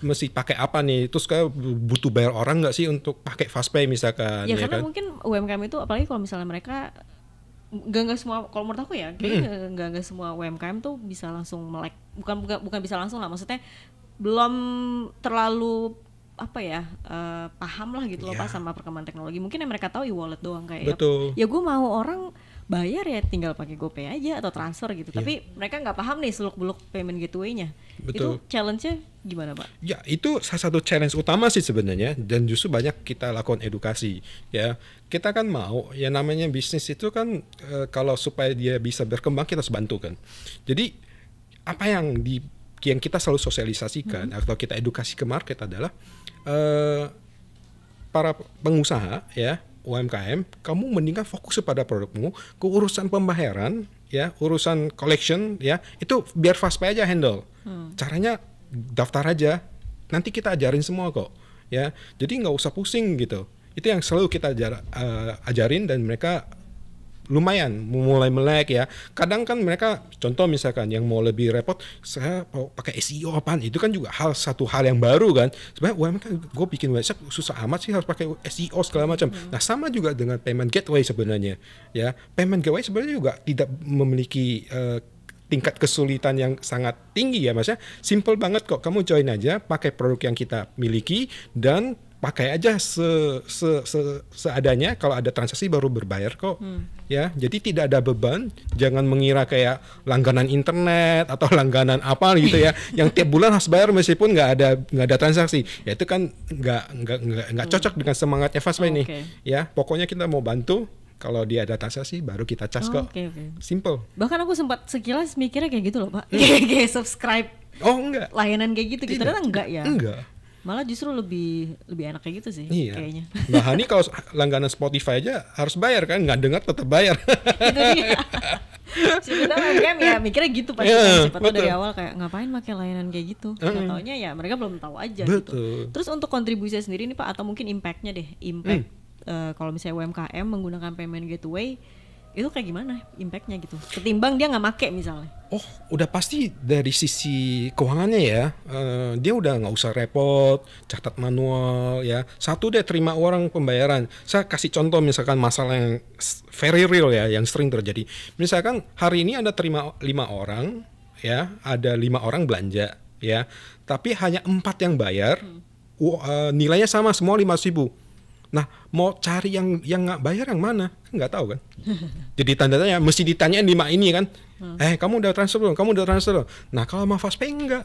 mesti pakai apa nih? Terus kayak butuh bayar orang nggak sih untuk pakai FastPay misalkan? Ya karena kan? mungkin UMKM itu apalagi kalau misalnya mereka nggak semua, kalau menurut aku ya kayaknya nggak semua UMKM tuh bisa langsung melek, bukan bisa langsung lah, maksudnya belum terlalu paham lah gitu loh Pak sama perkembangan teknologi. Mungkin yang mereka tahu e-wallet doang kayak Betul. ya gue mau orang bayar ya tinggal pakai GoPay aja atau transfer gitu. Tapi mereka nggak paham nih seluk-beluk payment gateway-nya. Betul. Itu challenge-nya gimana, Pak? Ya, itu salah satu challenge utama sih sebenarnya, dan justru banyak kita lakukan edukasi ya. Kita kan mau ya, namanya bisnis itu kan kalau supaya dia bisa berkembang kita harus bantu kan. Jadi apa yang kita selalu sosialisasikan atau kita edukasi ke market adalah para pengusaha ya, UMKM, kamu mendingan fokus pada produkmu, ke urusan pembayaran ya, urusan collection ya, itu biar Fastpay aja handle. Caranya daftar aja, nanti kita ajarin semua kok ya. Jadi nggak usah pusing gitu. Itu yang selalu kita ajarin, dan mereka lumayan mulai melek ya. Kadang kan mereka, contoh misalkan yang mau lebih repot, saya mau pakai SEO apaan, itu kan juga satu hal yang baru kan. Sebenarnya UMKM, gue bikin website susah amat sih harus pakai SEO segala macam. Nah sama juga dengan payment gateway sebenarnya ya. Payment gateway sebenarnya juga tidak memiliki tingkat kesulitan yang sangat tinggi ya, maksudnya simple banget kok. Kamu join aja, pakai produk yang kita miliki, dan pakai aja seadanya. Kalau ada transaksi baru berbayar kok. Ya, jadi tidak ada beban. Jangan mengira kayak langganan internet atau langganan apa gitu ya, yang tiap bulan harus bayar meskipun nggak ada transaksi. Ya itu kan nggak cocok dengan semangatnya Fastpay nih. Ya, pokoknya kita mau bantu. Kalau dia ada transaksi baru kita cas kok. Simple. Bahkan aku sempat sekilas mikirnya kayak gitu loh, Pak. Kayak subscribe. Oh enggak. Layanan kayak gitu. Ternyata enggak ya. Enggak. Malah justru lebih enak kayak gitu sih kayaknya. Mbak Hani kalau langganan Spotify aja harus bayar kan, nggak dengar tetap bayar. Itu dia. Sebenarnya UMKM ya mikirnya gitu pasti kan. Siapa tahu dari awal kayak ngapain pakai layanan kayak gitu. Nggak taunya ya mereka belum tahu aja gitu. Terus untuk kontribusi sendiri nih Pak, atau mungkin impact-nya deh. Kalau misalnya UMKM menggunakan payment gateway, itu kayak gimana impact-nya gitu? Ketimbang dia nggak make misalnya. Oh, udah pasti dari sisi keuangannya ya, dia udah nggak usah repot, catat manual ya. Satu deh, terima orang pembayaran. Saya kasih contoh misalkan masalah yang very real ya, yang sering terjadi. Misalkan hari ini Anda terima 5 orang ya, ada 5 orang belanja ya, tapi hanya 4 yang bayar, nilainya sama semua 500.000. Nah, mau cari yang nggak bayar yang mana? Kan nggak tahu kan. Jadi tanda-tanya mesti ditanyain 5 ini kan. Kamu udah transfer belum? Kamu udah transfer belum? Nah, kalau sama Fastpay enggak.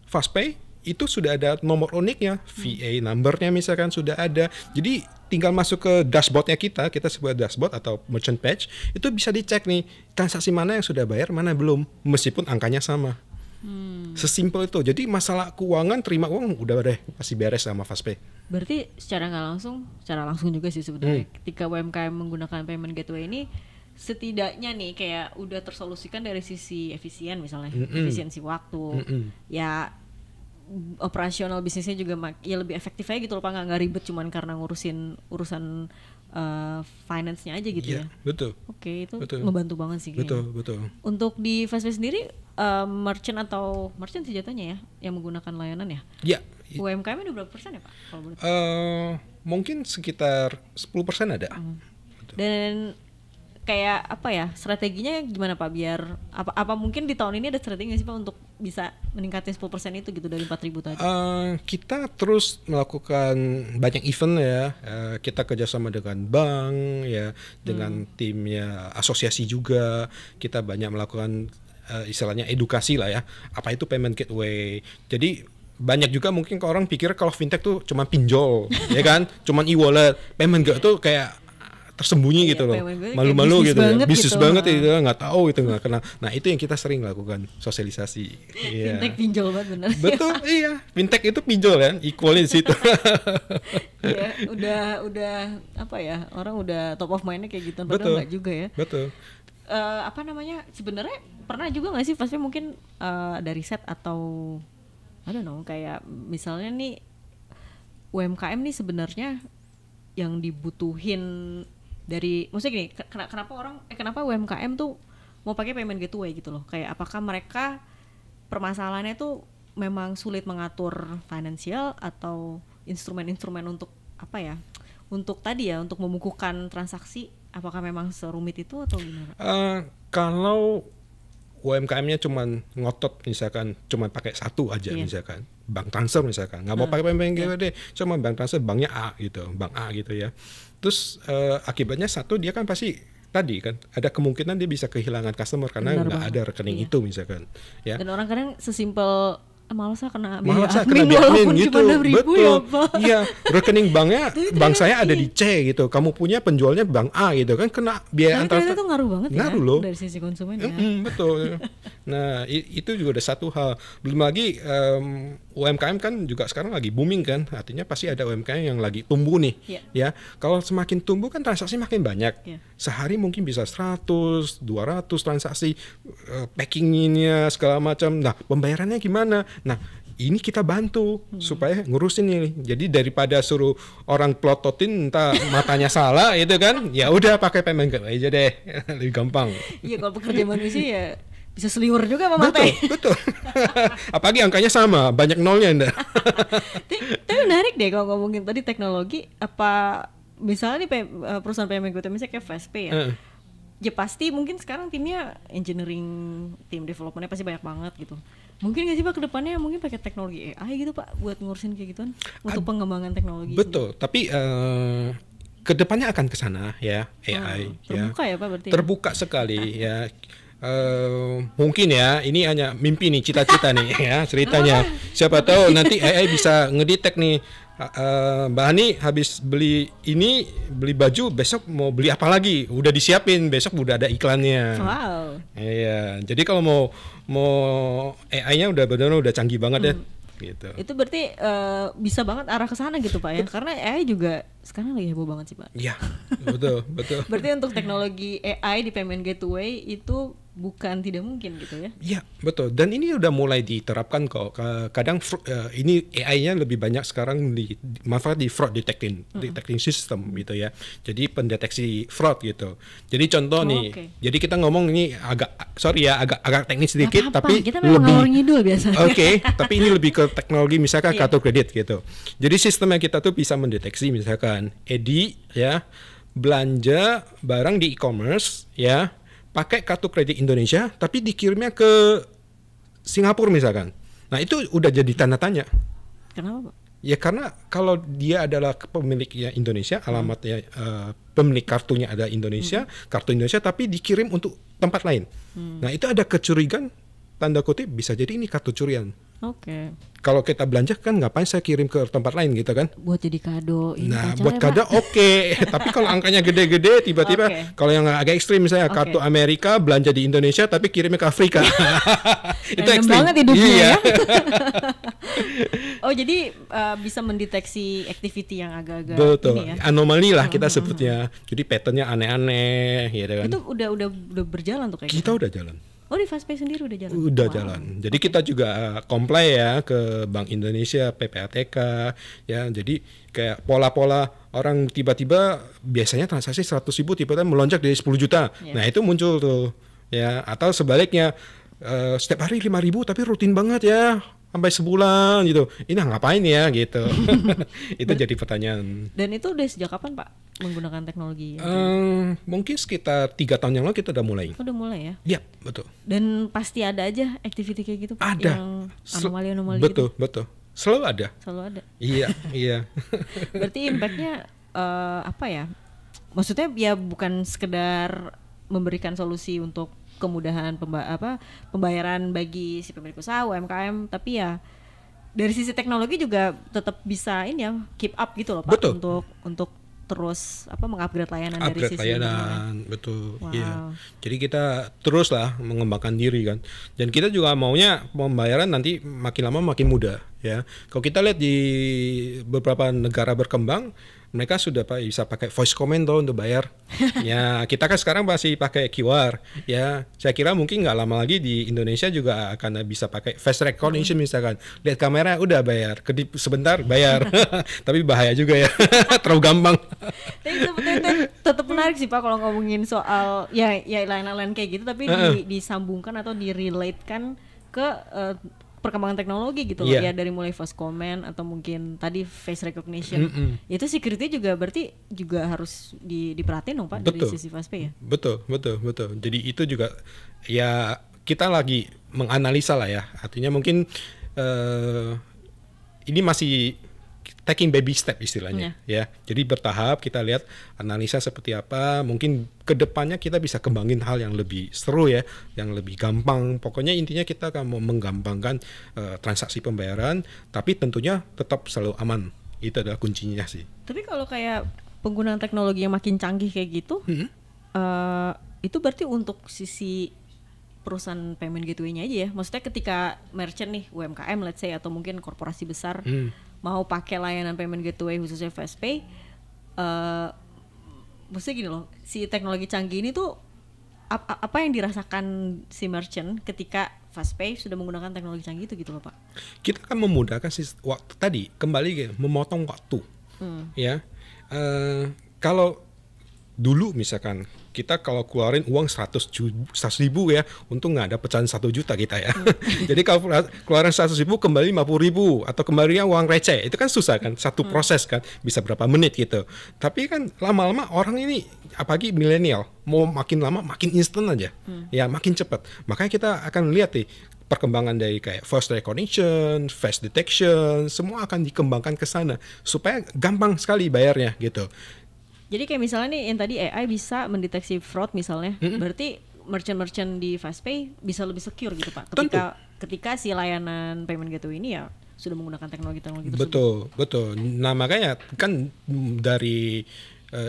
Fastpay itu sudah ada nomor uniknya, VA numbernya misalkan sudah ada. Jadi tinggal masuk ke dashboardnya kita sebut dashboard atau merchant page, itu bisa dicek nih transaksi mana yang sudah bayar, mana belum, meskipun angkanya sama. Sesimpel itu. Jadi masalah keuangan, terima uang udah deh pasti beres sama Fastpay. Berarti secara langsung juga sih sebenarnya ketika UMKM menggunakan payment gateway ini, setidaknya nih kayak udah tersolusikan dari sisi efisien misalnya, efisiensi waktu, ya operasional bisnisnya juga ya lebih efektif aja gitu loh Pak, nggak ribet cuman karena ngurusin urusan finance-nya aja gitu ya. Betul. Oke, itu membantu banget sih kayaknya. Betul. Untuk di Fastpay sendiri merchant sih jatuhnya ya yang menggunakan layanan ya? Iya. UMKM udah berapa persen ya Pak? Kalau boleh mungkin sekitar 10% ada. Dan kayak apa ya, strateginya gimana Pak biar apa mungkin di tahun ini ada strategi nggak sih Pak untuk bisa meningkatkan 10% itu gitu dari 4.000 tadi? Kita terus melakukan banyak event ya. Kita kerjasama dengan bank ya, dengan timnya asosiasi juga. Kita banyak melakukan istilahnya edukasi lah ya. Apa itu payment gateway? Jadi banyak juga mungkin orang pikir kalau fintech tuh cuma pinjol, ya kan? Cuma e-wallet. Payment gateway tuh kayak tersembunyi gitu loh, malu-malu gitu ya, bisnis banget gitu, nggak tahu gitu, nggak kenal. Nah itu yang kita sering lakukan sosialisasi. Fintech pinjol banget bener. Betul, iya, fintech itu pinjol kan, equalin situ. Ya, udah apa ya, orang udah top of mindnya kayak gitu, padahal nggak juga ya. Betul. Apa namanya, sebenarnya pernah juga nggak sih, pasti mungkin ada riset atau I don't know, kayak misalnya nih UMKM nih sebenarnya yang dibutuhin dari, maksudnya gini, kenapa UMKM tuh mau pakai payment gateway gitu loh, kayak apakah mereka permasalahannya tuh memang sulit mengatur finansial atau instrumen-instrumen untuk apa ya, untuk tadi ya, untuk membukukan transaksi, apakah memang serumit itu atau gimana? Kalau UMKM-nya cuman ngotot misalkan cuman pakai satu aja, misalkan bank transfer misalkan, nggak mau pakai payment gateway, cuma bank transfer, banknya A gitu, bank A gitu ya. Terus akibatnya satu, dia kan pasti tadi kan ada kemungkinan dia bisa kehilangan customer karena Benar nggak banget. ada rekening Iya. itu misalkan, ya. Dan orang kadang sesimpel malah saya kena Malah biaya saya admin kena biaya admin walaupun gitu, cuma 6.000 betul. ya Pak. Iya, rekening banknya, bank saya ada iya. di C gitu. Kamu punya penjualnya bank A gitu kan, kena biaya Tapi ternyata itu ngaruh banget Ngaruh ya loh. dari sisi konsumen ya. Betul. Nah, itu juga ada satu hal. Belum lagi UMKM kan juga sekarang lagi booming kan. Artinya pasti ada UMKM yang lagi tumbuh nih. Iya. Ya, kalau semakin tumbuh kan transaksi makin banyak. Iya. Sehari mungkin bisa 100, 200 transaksi, packingnya segala macam. Nah, pembayarannya gimana? Nah, ini kita bantu supaya ngurusin ini. Jadi daripada suruh orang plototin entah matanya salah itu kan, ya udah pakai payment gateway aja deh. Lebih gampang. Iya, kalau pekerja manusia ya bisa seliwer juga sama mata. Betul. Apalagi angkanya sama, banyak nolnya enggak. Tapi menarik deh kalau ngomongin tadi teknologi, apa misalnya nih perusahaan payment gateway misalnya kayak Fastpay ya. Ya pasti mungkin sekarang timnya engineering, tim developmentnya pasti banyak banget gitu. Mungkin nggak sih Pak kedepannya mungkin pakai teknologi AI gitu Pak buat ngurusin kayak gituan untuk pengembangan teknologi. Betul, tapi kedepannya akan ke sana ya AI. Terbuka ya Pak berarti. Terbuka sekali ya. Mungkin ya ini hanya mimpi nih, cita-cita nih ya ceritanya. Siapa tahu nanti AI bisa ngedetect nih. Mbak Hani habis beli baju, besok mau beli apa lagi? Udah disiapin, besok udah ada iklannya. Wow. Iya, jadi kalau mau AI-nya udah benar-benar udah canggih banget deh. Gitu. Itu berarti bisa banget arah ke sana gitu Pak ya. Karena AI juga sekarang lagi heboh banget sih Pak. Iya, betul. Berarti untuk teknologi AI di payment gateway itu bukan tidak mungkin gitu ya. Iya, betul. Dan ini udah mulai diterapkan kok. Kadang ini AI-nya lebih banyak sekarang dimanfaat di fraud detecting system gitu ya. Jadi pendeteksi fraud gitu. Jadi contoh nih. Okay. Jadi kita ngomong ini agak teknis sedikit, tapi kita memang ngalor ngidul biasa. Oke, tapi ini lebih ke teknologi misalkan kartu kredit gitu. Jadi sistemnya kita tuh bisa mendeteksi misalkan Edi ya belanja barang di e-commerce ya pakai kartu kredit Indonesia tapi dikirimnya ke Singapura misalkan. Nah, itu udah jadi tanda tanya. Kenapa Pak? Ya karena kalau dia adalah pemiliknya Indonesia, alamatnya pemilik kartunya ada Indonesia, kartu Indonesia tapi dikirim untuk tempat lain. Nah, itu ada kecurigaan, tanda kutip bisa jadi ini kartu curian. Oke. Kalau kita belanja kan ngapain saya kirim ke tempat lain gitu kan? Buat jadi kado. Nah, buat kado oke. Tapi kalau angkanya gede-gede tiba-tiba kalau yang agak ekstrim misalnya kartu Amerika belanja di Indonesia tapi kirimnya ke Afrika. Itu ekstrim banget hidupnya iya. ya. Oh, jadi bisa mendeteksi activity yang agak-agak Betul. ini ya. Anomali lah kita sebutnya. Jadi patternnya aneh-aneh gitu kan. Itu udah berjalan tuh kayak Kita gitu. udah jalan. Oh, di Fastpay sendiri udah jalan. Udah jalan. Jadi kita juga comply ya ke Bank Indonesia, PPATK ya. Jadi kayak pola-pola orang tiba-tiba biasanya transaksi 100.000 tiba-tiba melonjak dari 10 juta. Nah, itu muncul tuh ya. Atau sebaliknya setiap hari 5.000 tapi rutin banget ya. Sampai sebulan gitu. Ini ngapain ya gitu. Itu jadi pertanyaan. Dan itu udah sejak kapan Pak menggunakan teknologi? Mungkin sekitar 3 tahun yang lalu kita udah mulai. Udah mulai ya. Iya, betul. Dan pasti ada aja activity kayak gitu Pak. Ada. Yang anomali-anomali Betul, gitu. betul. Selalu ada. Selalu ada. Iya. Berarti impactnya apa ya? Maksudnya ya bukan sekedar memberikan solusi untuk kemudahan pembayaran bagi si pemilik usaha UMKM, tapi ya dari sisi teknologi juga tetap bisa ini ya keep up gitu loh Pak. Betul. Untuk terus mengupgrade layanan dari Upgrade sisi layanan, betul. Wow. Iya. Jadi kita terus lah mengembangkan diri kan. Dan kita juga maunya pembayaran nanti makin lama makin mudah ya. Kalau kita lihat di beberapa negara berkembang, mereka sudah bisa pakai voice command tuh untuk bayar. Ya, kita kan sekarang masih pakai QR. Ya, saya kira mungkin nggak lama lagi di Indonesia juga akan bisa pakai face recognition misalkan. Lihat kamera udah bayar, kedip sebentar bayar. Tapi bahaya juga ya, terlalu gampang. Tapi tetap menarik sih Pak kalau ngomongin soal ya lain-lain kayak gitu, tapi disambungkan atau direlatekan ke perkembangan teknologi gitu loh ya, dari mulai voice command atau mungkin tadi face recognition. Itu security juga berarti juga harus diperhatiin dong Pak. Betul. Dari sisi Fastpay ya. Betul. Jadi itu juga ya kita lagi menganalisa lah ya. Artinya mungkin ini masih taking baby step istilahnya ya. Jadi bertahap kita lihat analisa seperti apa, mungkin kedepannya kita bisa kembangin hal yang lebih seru ya, yang lebih gampang. Pokoknya intinya kita akan mau menggampangkan transaksi pembayaran, tapi tentunya tetap selalu aman. Itu adalah kuncinya sih. Tapi kalau kayak penggunaan teknologi yang makin canggih kayak gitu, itu berarti untuk sisi perusahaan payment gateway-nya aja ya. Maksudnya ketika merchant nih UMKM let's say atau mungkin korporasi besar mau pakai layanan payment gateway khususnya FastPay, maksudnya gini loh, si teknologi canggih ini tuh apa yang dirasakan si merchant ketika FastPay sudah menggunakan teknologi canggih itu gitu loh Pak? Kita akan memudahkan waktu tadi, kembali memotong waktu ya. Kalau dulu misalkan kita kalau keluarin uang 100 ribu ya, untung nggak ada pecahan 1 juta kita ya. Jadi kalau keluarin 100 ribu kembali 50 ribu atau kembalinya uang receh, itu kan susah kan, satu proses kan, bisa berapa menit gitu. Tapi kan lama-lama orang ini, apalagi milenial, mau makin lama makin instan aja, ya makin cepat. Makanya kita akan lihat nih perkembangan dari kayak first recognition, face detection, semua akan dikembangkan ke sana supaya gampang sekali bayarnya gitu. Jadi kayak misalnya nih yang tadi AI bisa mendeteksi fraud misalnya, berarti merchant-merchant di FastPay bisa lebih secure gitu Pak. Ketika si layanan payment gateway ini ya sudah menggunakan teknologi-teknologi tersebut. Betul. Nah makanya kan dari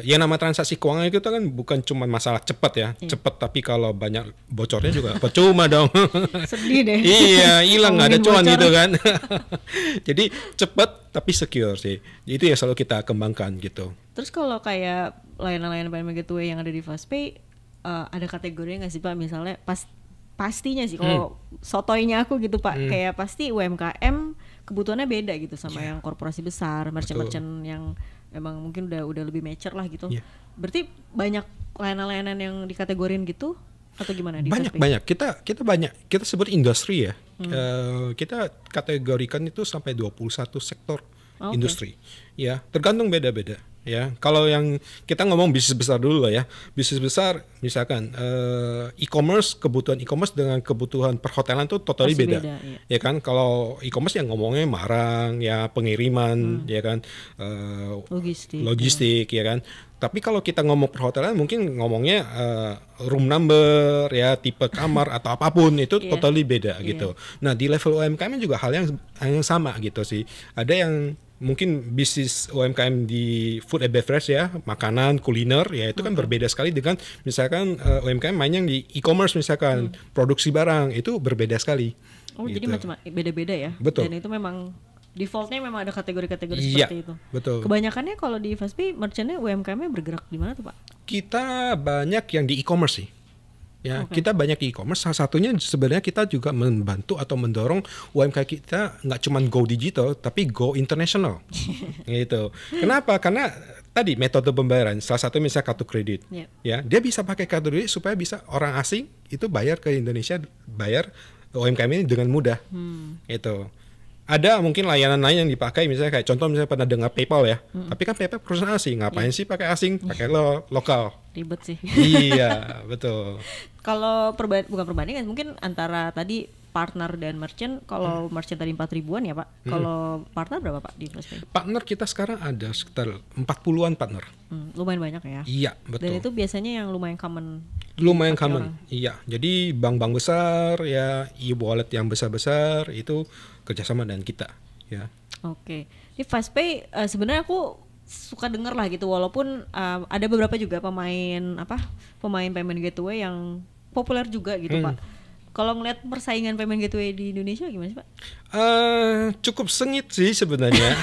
yang nama transaksi keuangan itu kan bukan cuma masalah cepat ya, cepat tapi kalau banyak bocornya juga percuma dong. Sedih deh. Iya, hilang nggak ada cuan gitu kan. Jadi cepat tapi secure sih. Itu ya selalu kita kembangkan gitu. Terus kalau kayak layanan-layanan payment gateway yang ada di FastPay, ada kategorinya nggak sih Pak? Misalnya pastinya sih kalau sotoynya aku gitu Pak, kayak pasti UMKM kebutuhannya beda gitu sama yang korporasi besar, merchant-merchant yang emang mungkin udah lebih mature lah gitu. Berarti banyak layanan-layanan yang dikategorin gitu atau gimana di FastPay? Banyak. Kita banyak. Kita sebut industri ya. Kita kategorikan itu sampai 21 sektor industri. Ya, tergantung beda-beda. Ya, kalau yang kita ngomong bisnis besar dulu lah ya. Bisnis besar misalkan e-commerce, kebutuhan e-commerce dengan kebutuhan perhotelan tuh totally beda. Ya kan, kalau e-commerce yang ngomongnya barang, ya pengiriman, ya kan, logistik ya kan. Tapi kalau kita ngomong perhotelan mungkin ngomongnya room number ya, tipe kamar atau apapun itu totally beda gitu. Nah, di level UMKM juga hal yang sama gitu sih. Ada yang mungkin bisnis UMKM di food and beverage ya, makanan, kuliner ya, itu kan berbeda sekali dengan misalkan UMKM mainnya di e-commerce misalkan, produksi barang, itu berbeda sekali. Oh gitu. Jadi macam beda-beda ya. Betul. Dan itu memang defaultnya memang ada kategori-kategori seperti itu. Betul. Kebanyakannya kalau di FastPay merchantnya UMKM-nya bergerak di mana tuh Pak? Kita banyak yang di e-commerce sih. Ya, kita banyak di e-commerce. Salah satunya sebenarnya kita juga membantu atau mendorong UMKM kita nggak cuma go digital, tapi go international. Gitu. Kenapa? Karena tadi metode pembayaran. Salah satu misalnya kartu kredit. Ya, dia bisa pakai kartu kredit supaya bisa orang asing itu bayar ke Indonesia, bayar UMKM ini dengan mudah. Itu. Ada mungkin layanan lain yang dipakai, misalnya kayak contoh misalnya pernah dengar PayPal ya, tapi kan PayPal perusahaan asing, ngapain sih pakai asing, pakai lokal. Ribet sih. Iya, betul. Kalau bukan perbandingan, mungkin antara tadi partner dan merchant, kalau merchant tadi 4 ribuan ya Pak, kalau partner berapa Pak di FastPay? Partner kita sekarang ada sekitar 40-an partner. Lumayan banyak ya. Iya, betul. Dan itu biasanya yang lumayan common. Iya. Jadi bank-bank besar ya, e-wallet yang besar-besar itu kerjasama dengan kita ya. Oke. Di FastPay sebenarnya aku suka denger lah gitu, walaupun ada beberapa juga pemain payment gateway yang populer juga gitu Pak. Kalau ngeliat persaingan payment gateway di Indonesia gimana sih Pak? Cukup sengit sih sebenarnya.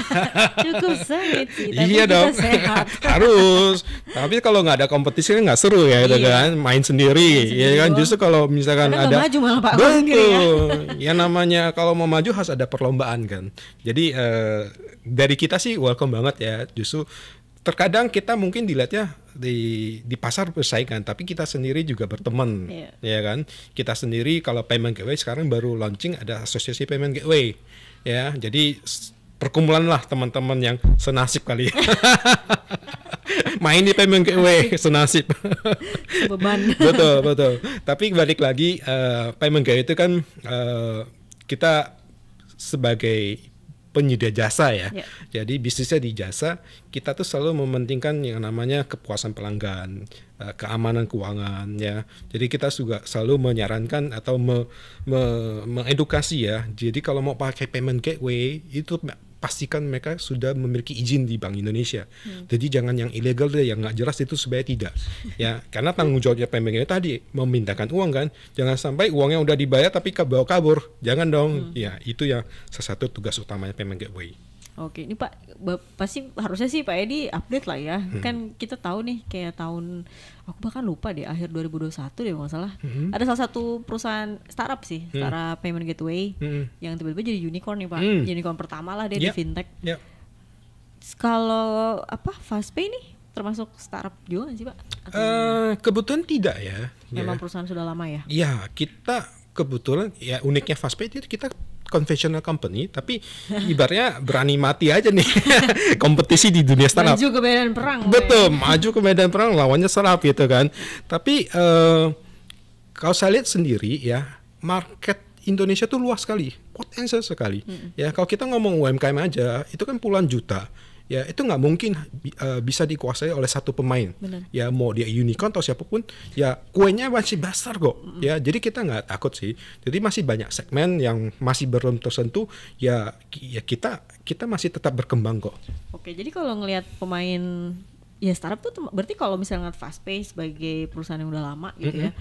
Cukup sengit sih, tapi iya dong. sehat. Harus. Tapi kalau nggak ada kompetisi kan nggak seru ya, gitu kan. Main sendiri, ya kan. Justru kalau misalkan ada maju malah Pak. Betul. Ya namanya kalau mau maju harus ada perlombaan kan. Jadi dari kita sih welcome banget ya. Justru terkadang kita mungkin dilihatnya di pasar bersaingan, tapi kita sendiri juga berteman, ya kan. Kita sendiri kalau payment gateway sekarang baru launching ada asosiasi payment gateway, ya. Jadi perkumpulan lah teman-teman yang senasib kali. Main di payment gateway senasib. Beban. Betul. Tapi balik lagi payment gateway itu kan kita sebagai penyedia jasa ya. Ya. Jadi bisnisnya di jasa, kita tuh selalu mementingkan yang namanya kepuasan pelanggan, keamanan keuangan ya. Jadi kita juga selalu menyarankan atau mengedukasi ya. Jadi kalau mau pakai payment gateway itu pastikan mereka sudah memiliki izin di Bank Indonesia. Jadi jangan yang ilegal deh, yang nggak jelas itu sebaiknya tidak. Ya, karena tanggung jawabnya payment gateway tadi memindahkan uang kan. Jangan sampai uangnya udah dibayar tapi bawa kabur. Jangan dong. Ya, itu yang salah satu tugas utamanya payment gateway. Oke, ini Pak, pasti harusnya sih Pak Edi update lah ya. Kan kita tahu nih kayak tahun, aku bahkan lupa deh, akhir 2021 deh kalau nggak salah. Ada salah satu perusahaan startup sih, startup payment gateway yang tiba-tiba jadi unicorn nih Pak. Unicorn pertama lah dia di fintech. Kalau Fastpay nih termasuk startup juga nggak sih Pak? Kebetulan tidak ya. Memang perusahaan sudah lama ya? Iya, kita kebetulan ya uniknya Fastpay itu kita conventional company, tapi ibaratnya berani mati aja nih kompetisi di dunia startup. Maju ke medan perang. Betul, maju ke medan perang lawannya startup gitu kan. Tapi kalau saya lihat sendiri ya, market Indonesia tuh luas sekali, potensial sekali. Ya kalau kita ngomong UMKM aja, itu kan puluhan juta. Ya itu nggak mungkin bisa dikuasai oleh satu pemain. Benar. Ya mau dia unicorn atau siapapun, ya kuenya masih besar kok. Ya jadi kita nggak takut sih. Jadi masih banyak segmen yang masih belum tersentuh. Ya kita masih tetap berkembang kok. Oke, jadi kalau ngelihat pemain ya startup tuh berarti kalau misalnya ngeliat Fastpay sebagai perusahaan yang udah lama gitu ya.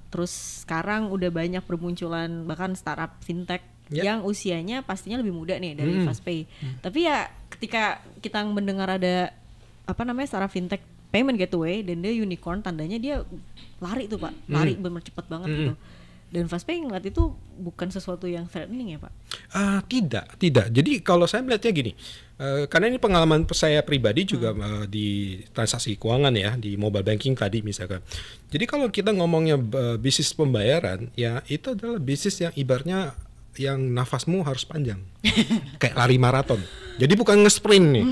Terus sekarang udah banyak bermunculan bahkan startup fintech yang usianya pastinya lebih muda nih dari Fastpay. Tapi ya ketika kita mendengar ada startup fintech payment gateway dan dia unicorn, tandanya dia lari tuh Pak, lari benar cepat banget gitu. Dan Fastpay ngeliat itu bukan sesuatu yang threatening ya Pak? Tidak. Jadi kalau saya melihatnya gini, karena ini pengalaman saya pribadi juga di transaksi keuangan ya, di mobile banking tadi misalkan. Jadi kalau kita ngomongnya bisnis pembayaran, ya itu adalah bisnis yang ibaratnya yang nafasmu harus panjang, kayak lari maraton. Jadi bukan nge-sprint nih,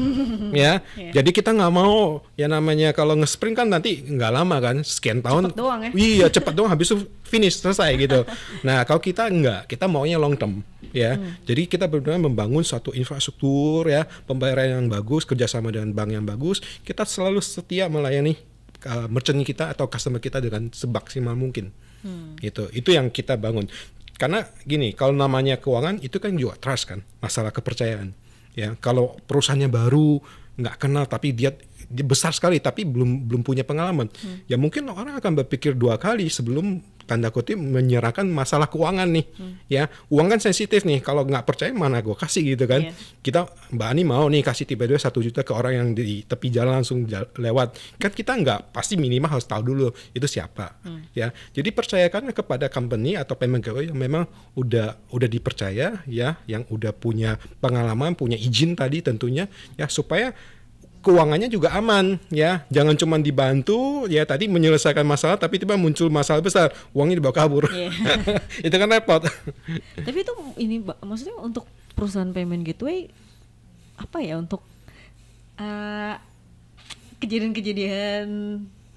ya. Jadi kita nggak mau ya namanya kalau nge-sprint kan nanti nggak lama kan, sekian tahun. Cepet doang ya. Iya, cepat doang, habis itu finish selesai gitu. Nah kalau kita nggak, kita maunya long term, ya. Jadi kita benar-benar membangun suatu infrastruktur ya, pembayaran yang bagus, kerjasama dengan bank yang bagus. Kita selalu setia melayani merchant kita atau customer kita dengan semaksimal mungkin. Itu yang kita bangun. Karena gini, kalau namanya keuangan itu kan juga trust kan, masalah kepercayaan. Ya, kalau perusahaannya baru, nggak kenal tapi dia besar sekali tapi belum punya pengalaman, ya mungkin orang akan berpikir dua kali sebelum tanda kutip menyerahkan masalah keuangan nih. Ya, uang kan sensitif nih, kalau nggak percaya mana gue kasih gitu kan. Kita Mbak Ani mau nih kasih tiba-tiba 1 juta ke orang yang di tepi jalan langsung lewat, kan kita nggak, pasti minimal harus tahu dulu itu siapa. Ya, jadi percayakan kepada company atau payment gateway yang memang udah dipercaya ya, yang udah punya pengalaman, punya izin tadi tentunya ya, supaya keuangannya juga aman ya, jangan cuma dibantu ya tadi menyelesaikan masalah tapi tiba muncul masalah besar, uangnya dibawa kabur. Itu kan repot. Tapi itu ini maksudnya untuk perusahaan payment gateway apa ya, untuk kejadian-kejadian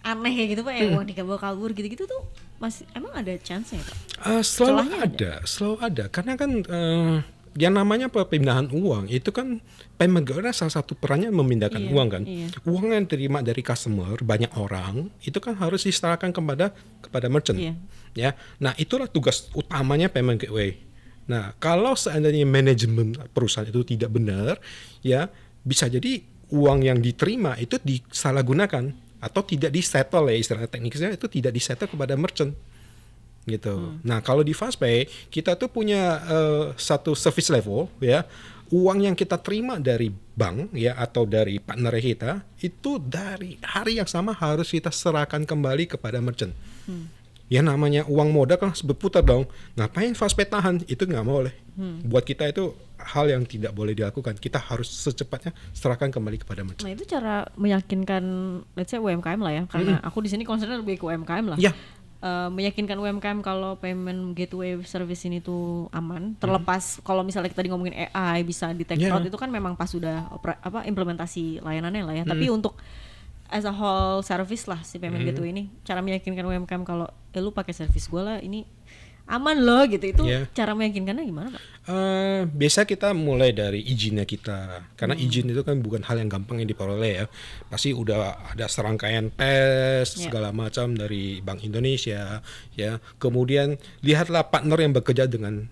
aneh kayak gitu Pak, yang uang dibawa kabur gitu-gitu tuh masih emang ada chance-nya Pak? Selalu ada karena kan yang namanya pemindahan uang itu kan payment gateway salah satu perannya memindahkan uang kan. Uang yang diterima dari customer banyak orang itu kan harus diserahkan kepada merchant. Ya. Nah, itulah tugas utamanya payment gateway. Nah, kalau seandainya manajemen perusahaan itu tidak benar, ya bisa jadi uang yang diterima itu disalahgunakan atau tidak disettle ya, istilah tekniknya itu tidak disettle kepada merchant. Gitu. Nah, kalau di Fastpay kita tuh punya satu service level ya. Uang yang kita terima dari bank ya atau dari partner kita itu dari hari yang sama harus kita serahkan kembali kepada merchant. Ya namanya uang modal kan harus berputar dong. Ngapain Fastpay tahan? Itu nggak boleh. Buat kita itu hal yang tidak boleh dilakukan. Kita harus secepatnya serahkan kembali kepada merchant. Nah, itu cara meyakinkan let's say UMKM lah ya. Karena aku di sini concernnya lebih ke UMKM lah. Ya. Meyakinkan UMKM kalau payment gateway service ini tuh aman, terlepas kalau misalnya kita tadi ngomongin AI bisa detect fraud, itu kan memang pas sudah implementasi layanannya lah ya. Tapi untuk as a whole service lah si payment gateway ini, cara meyakinkan UMKM kalau lu pakai service gue lah, ini aman loh gitu. Itu Yeah. cara meyakinkannya gimana Pak? Biasa kita mulai dari izinnya kita, karena izin itu kan bukan hal yang gampang yang diperoleh ya. Pasti udah ada serangkaian tes segala macam dari Bank Indonesia, ya. Kemudian lihatlah partner yang bekerja dengan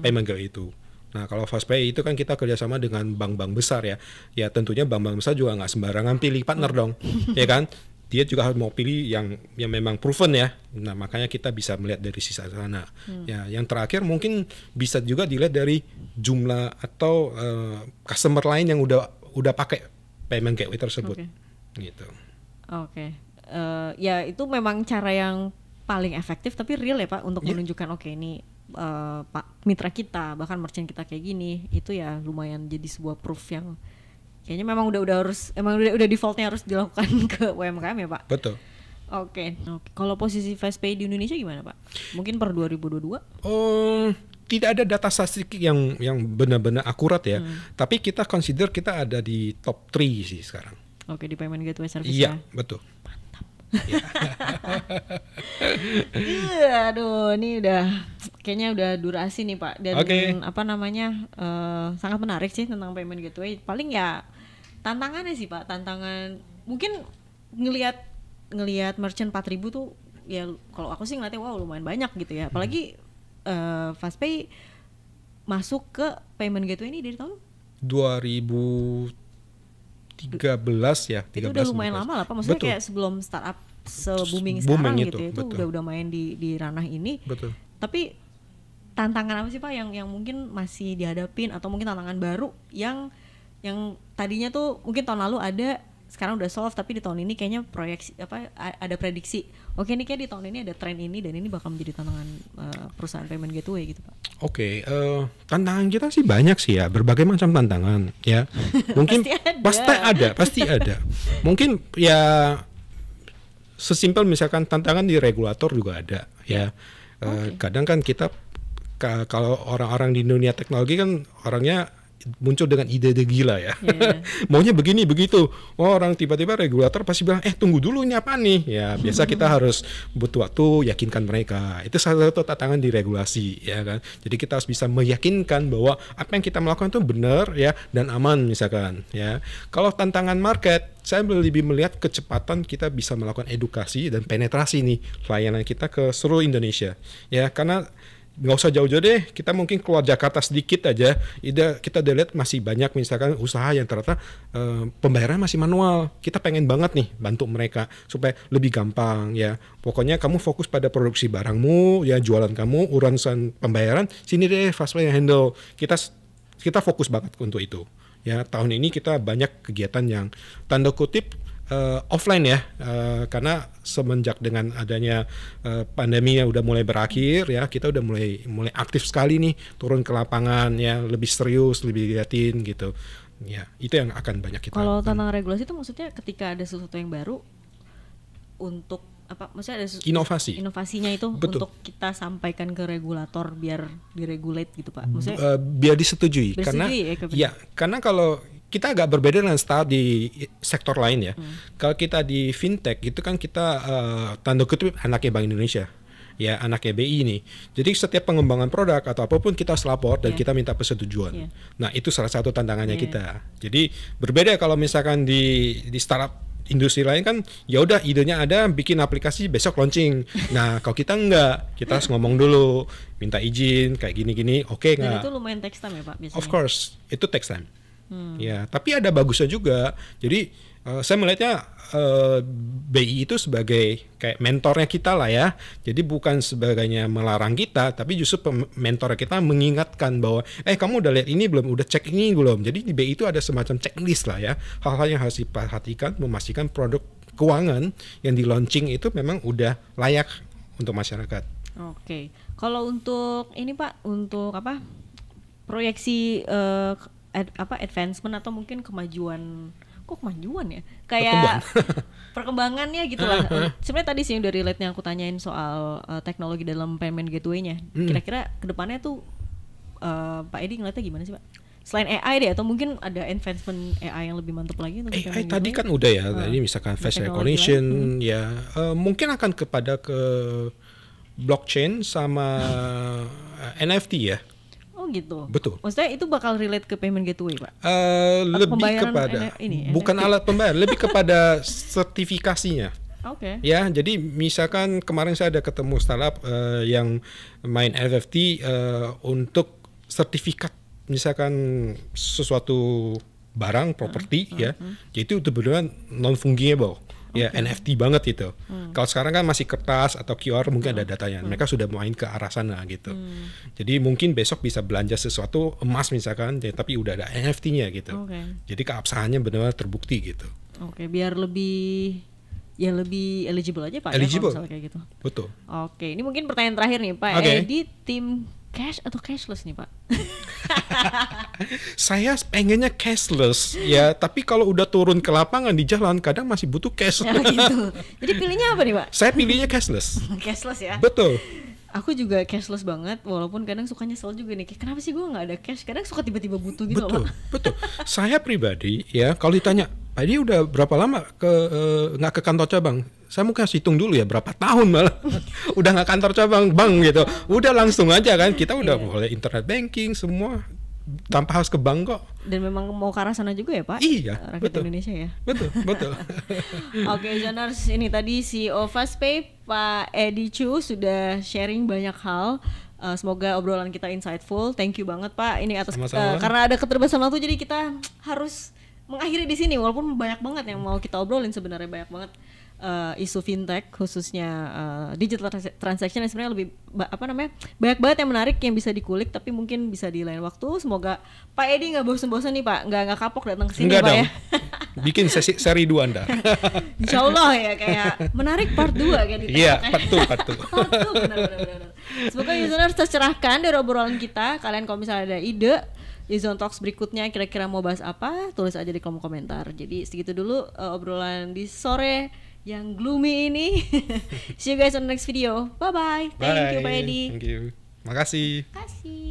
payment gateway itu. Nah kalau FastPay itu kan kita kerjasama dengan bank-bank besar ya. Ya tentunya bank-bank besar juga nggak sembarangan pilih partner dong, ya kan? Dia juga harus mau pilih yang memang proven ya. Nah makanya kita bisa melihat dari sisa sana. Ya, yang terakhir mungkin bisa juga dilihat dari jumlah atau customer lain yang udah pakai payment gateway tersebut. Gitu. Oke. Ya itu memang cara yang paling efektif tapi real ya Pak untuk menunjukkan oke ini Pak mitra kita bahkan merchant kita kayak gini, itu ya lumayan jadi sebuah proof yang kayaknya memang udah defaultnya harus dilakukan ke UMKM ya Pak. Betul. Oke. Kalau posisi FastPay di Indonesia gimana Pak? Mungkin per 2022? Tidak ada data statistik yang benar-benar akurat ya. Tapi kita consider kita ada di top 3 sih sekarang. Oke, di payment gateway service Iya, ya. betul. Aduh, ini kayaknya udah durasi nih Pak. Dan sangat menarik sih tentang payment gateway. Paling ya tantangannya sih Pak, tantangan mungkin ngelihat merchant 4.000 tuh ya kalau aku sih ngeliatnya wow lumayan banyak gitu ya. Apalagi FastPay masuk ke payment gateway ini dari tahun 2013 ya. 13, itu udah lumayan 15. lama lah Pak. Maksudnya Betul. kayak sebelum startup se-booming sekarang itu, gitu ya. Itu udah main di ranah ini. Betul. Tapi tantangan apa sih Pak yang mungkin masih dihadapin atau mungkin tantangan baru yang tadinya tuh mungkin tahun lalu ada, sekarang udah solve, tapi di tahun ini kayaknya ada prediksi oke ini kayak di tahun ini ada tren ini dan ini bakal menjadi tantangan perusahaan payment gateway gitu Pak. Oke, tantangan kita sih banyak sih ya, berbagai macam tantangan ya. Mungkin pasti ada. Mungkin ya sesimpel misalkan tantangan di regulator juga ada ya. Kadang kan kita kalau orang-orang di dunia teknologi kan orangnya muncul dengan ide-ide gila ya. Maunya begini begitu. Orang tiba-tiba regulator pasti bilang tunggu dulu ini apa nih. Ya biasa kita harus butuh waktu yakinkan mereka. Itu salah satu tantangan di regulasi ya kan. Jadi kita harus bisa meyakinkan bahwa apa yang kita melakukan itu benar ya dan aman misalkan ya. Kalau tantangan market, saya lebih melihat kecepatan kita bisa melakukan edukasi dan penetrasi nih layanan kita ke seluruh Indonesia ya, karena nggak usah jauh-jauh deh, kita mungkin keluar Jakarta sedikit aja, kita udah lihat masih banyak misalkan usaha yang ternyata pembayaran masih manual. Kita pengen banget nih bantu mereka supaya lebih gampang ya. Pokoknya kamu fokus pada produksi barangmu ya, jualan kamu, urusan pembayaran sini deh FastPay yang handle. Kita fokus banget untuk itu ya. Tahun ini kita banyak kegiatan yang tanda kutip offline ya, karena semenjak dengan adanya pandemi yang udah mulai berakhir ya, kita udah mulai aktif sekali nih turun ke lapangan ya, lebih serius, lebih liatin gitu ya. Itu yang akan banyak kita kalau tantangan regulasi itu maksudnya ketika ada sesuatu yang baru untuk apa, maksudnya ada inovasinya itu. Betul. Untuk kita sampaikan ke regulator biar diregulate gitu Pak, maksudnya biar disetujui karena karena kalau kita agak berbeda dengan startup di sektor lain ya. Kalau kita di fintech itu kan kita tanda kutip anaknya Bank Indonesia. Ya, anaknya BI ini. Jadi setiap pengembangan produk atau apapun kita harus lapor dan kita minta persetujuan. Nah, itu salah satu tantangannya kita. Jadi berbeda kalau misalkan di startup industri lain kan ya udah idenya ada, bikin aplikasi besok launching. Nah, kalau kita enggak, kita harus ngomong dulu, minta izin kayak gini-gini, oke enggak? Dan itu lumayan takes time ya Pak biasanya. Of course, itu takes time. Ya, tapi ada bagusnya juga. Jadi saya melihatnya BI itu sebagai kayak mentornya kita lah ya. Jadi bukan sebagainya melarang kita, tapi justru mentor kita mengingatkan bahwa kamu udah lihat ini belum, udah cek ini belum. Jadi di BI itu ada semacam checklist lah ya, hal-hal yang harus diperhatikan, memastikan produk keuangan yang di launching itu memang udah layak untuk masyarakat. Oke. Kalau untuk ini Pak, untuk apa proyeksi advancement atau mungkin kemajuan ya kayak perkembangannya gitu lah. Sebenarnya tadi sih yang dari relate-nya aku tanyain soal teknologi dalam payment gateway-nya. Kira-kira kedepannya tuh Pak Edi ngeliatnya gimana sih Pak? Selain AI deh, atau mungkin ada advancement AI yang lebih mantap lagi untuk AI tadi kan udah ya, tadi misalkan face recognition ya, mungkin akan kepada blockchain sama NFT ya. Oh gitu. Betul. Maksudnya itu bakal relate ke payment gateway, Pak? Lebih pembayaran kepada ini, bukan NFT. alat pembayar, lebih kepada sertifikasinya. Oke. Ya, jadi misalkan kemarin saya ada ketemu startup yang main NFT untuk sertifikat, misalkan sesuatu barang, properti ya, jadi itu benar-benar non fungible. Ya, NFT banget itu. Kalau sekarang kan masih kertas atau QR mungkin ada datanya. Mereka sudah main ke arah sana gitu. Jadi mungkin besok bisa belanja sesuatu emas misalkan, ya, tapi udah ada NFT-nya gitu. Oke. Jadi keabsahannya benar-benar terbukti gitu. Oke, biar lebih eligible aja Pak Eligible. ya kalau misalnya kayak gitu. Betul. Oke, ini mungkin pertanyaan terakhir nih Pak. Oke. Edi tim cash atau cashless nih Pak? Saya pengennya cashless ya, tapi kalau udah turun ke lapangan di jalan kadang masih butuh cash. Ya gitu. Jadi pilihnya apa nih Pak? Saya pilihnya cashless. Cashless ya. Betul. Aku juga cashless banget, walaupun kadang suka nyesel juga nih. Kayak, kenapa sih gue nggak ada cash? Kadang suka tiba-tiba butuh gitu loh Betul, Pak. betul. Saya pribadi ya, kalau ditanya, Pak Edi udah berapa lama nggak ke kantor cabang? Saya mungkin harus hitung dulu ya, berapa tahun malah. Udah nggak kantor cabang, bang gitu. Udah langsung aja kan, kita udah mulai internet banking semua tanpa harus ke bank kok. Dan memang mau ke arah sana juga ya Pak? Iya, Rakyat betul. Indonesia ya. Betul, betul. Oke, Zoners, ini tadi CEO Fastpay Pak Edi Chu sudah sharing banyak hal. Semoga obrolan kita insightful. Thank you banget Pak. Ini atas Sama-sama. karena ada keterbatasan waktu, jadi kita harus mengakhiri di sini. Walaupun banyak banget yang mau kita obrolin, sebenarnya banyak banget isu fintech, khususnya digital transaction yang sebenarnya lebih banyak banget yang menarik yang bisa dikulik, tapi mungkin bisa di lain waktu. Semoga Pak Edi nggak bosan-bosan nih Pak, nggak kapok datang ke sini Enggak Pak dong. ya. Bikin seri 2 Anda. Insya Allah ya, kayak menarik part 2 kayak di Iya, TikTok ya. part 2. benar. Semoga listeners tercerahkan dari obrolan kita. Kalian kalau misalnya ada ide di Zone Talks berikutnya kira-kira mau bahas apa, tulis aja di kolom komentar. Jadi segitu dulu obrolan di sore yang gloomy ini. See you guys on the next video. Bye bye. Thank you Pak Edi. Thank you. Makasih. Terima kasih.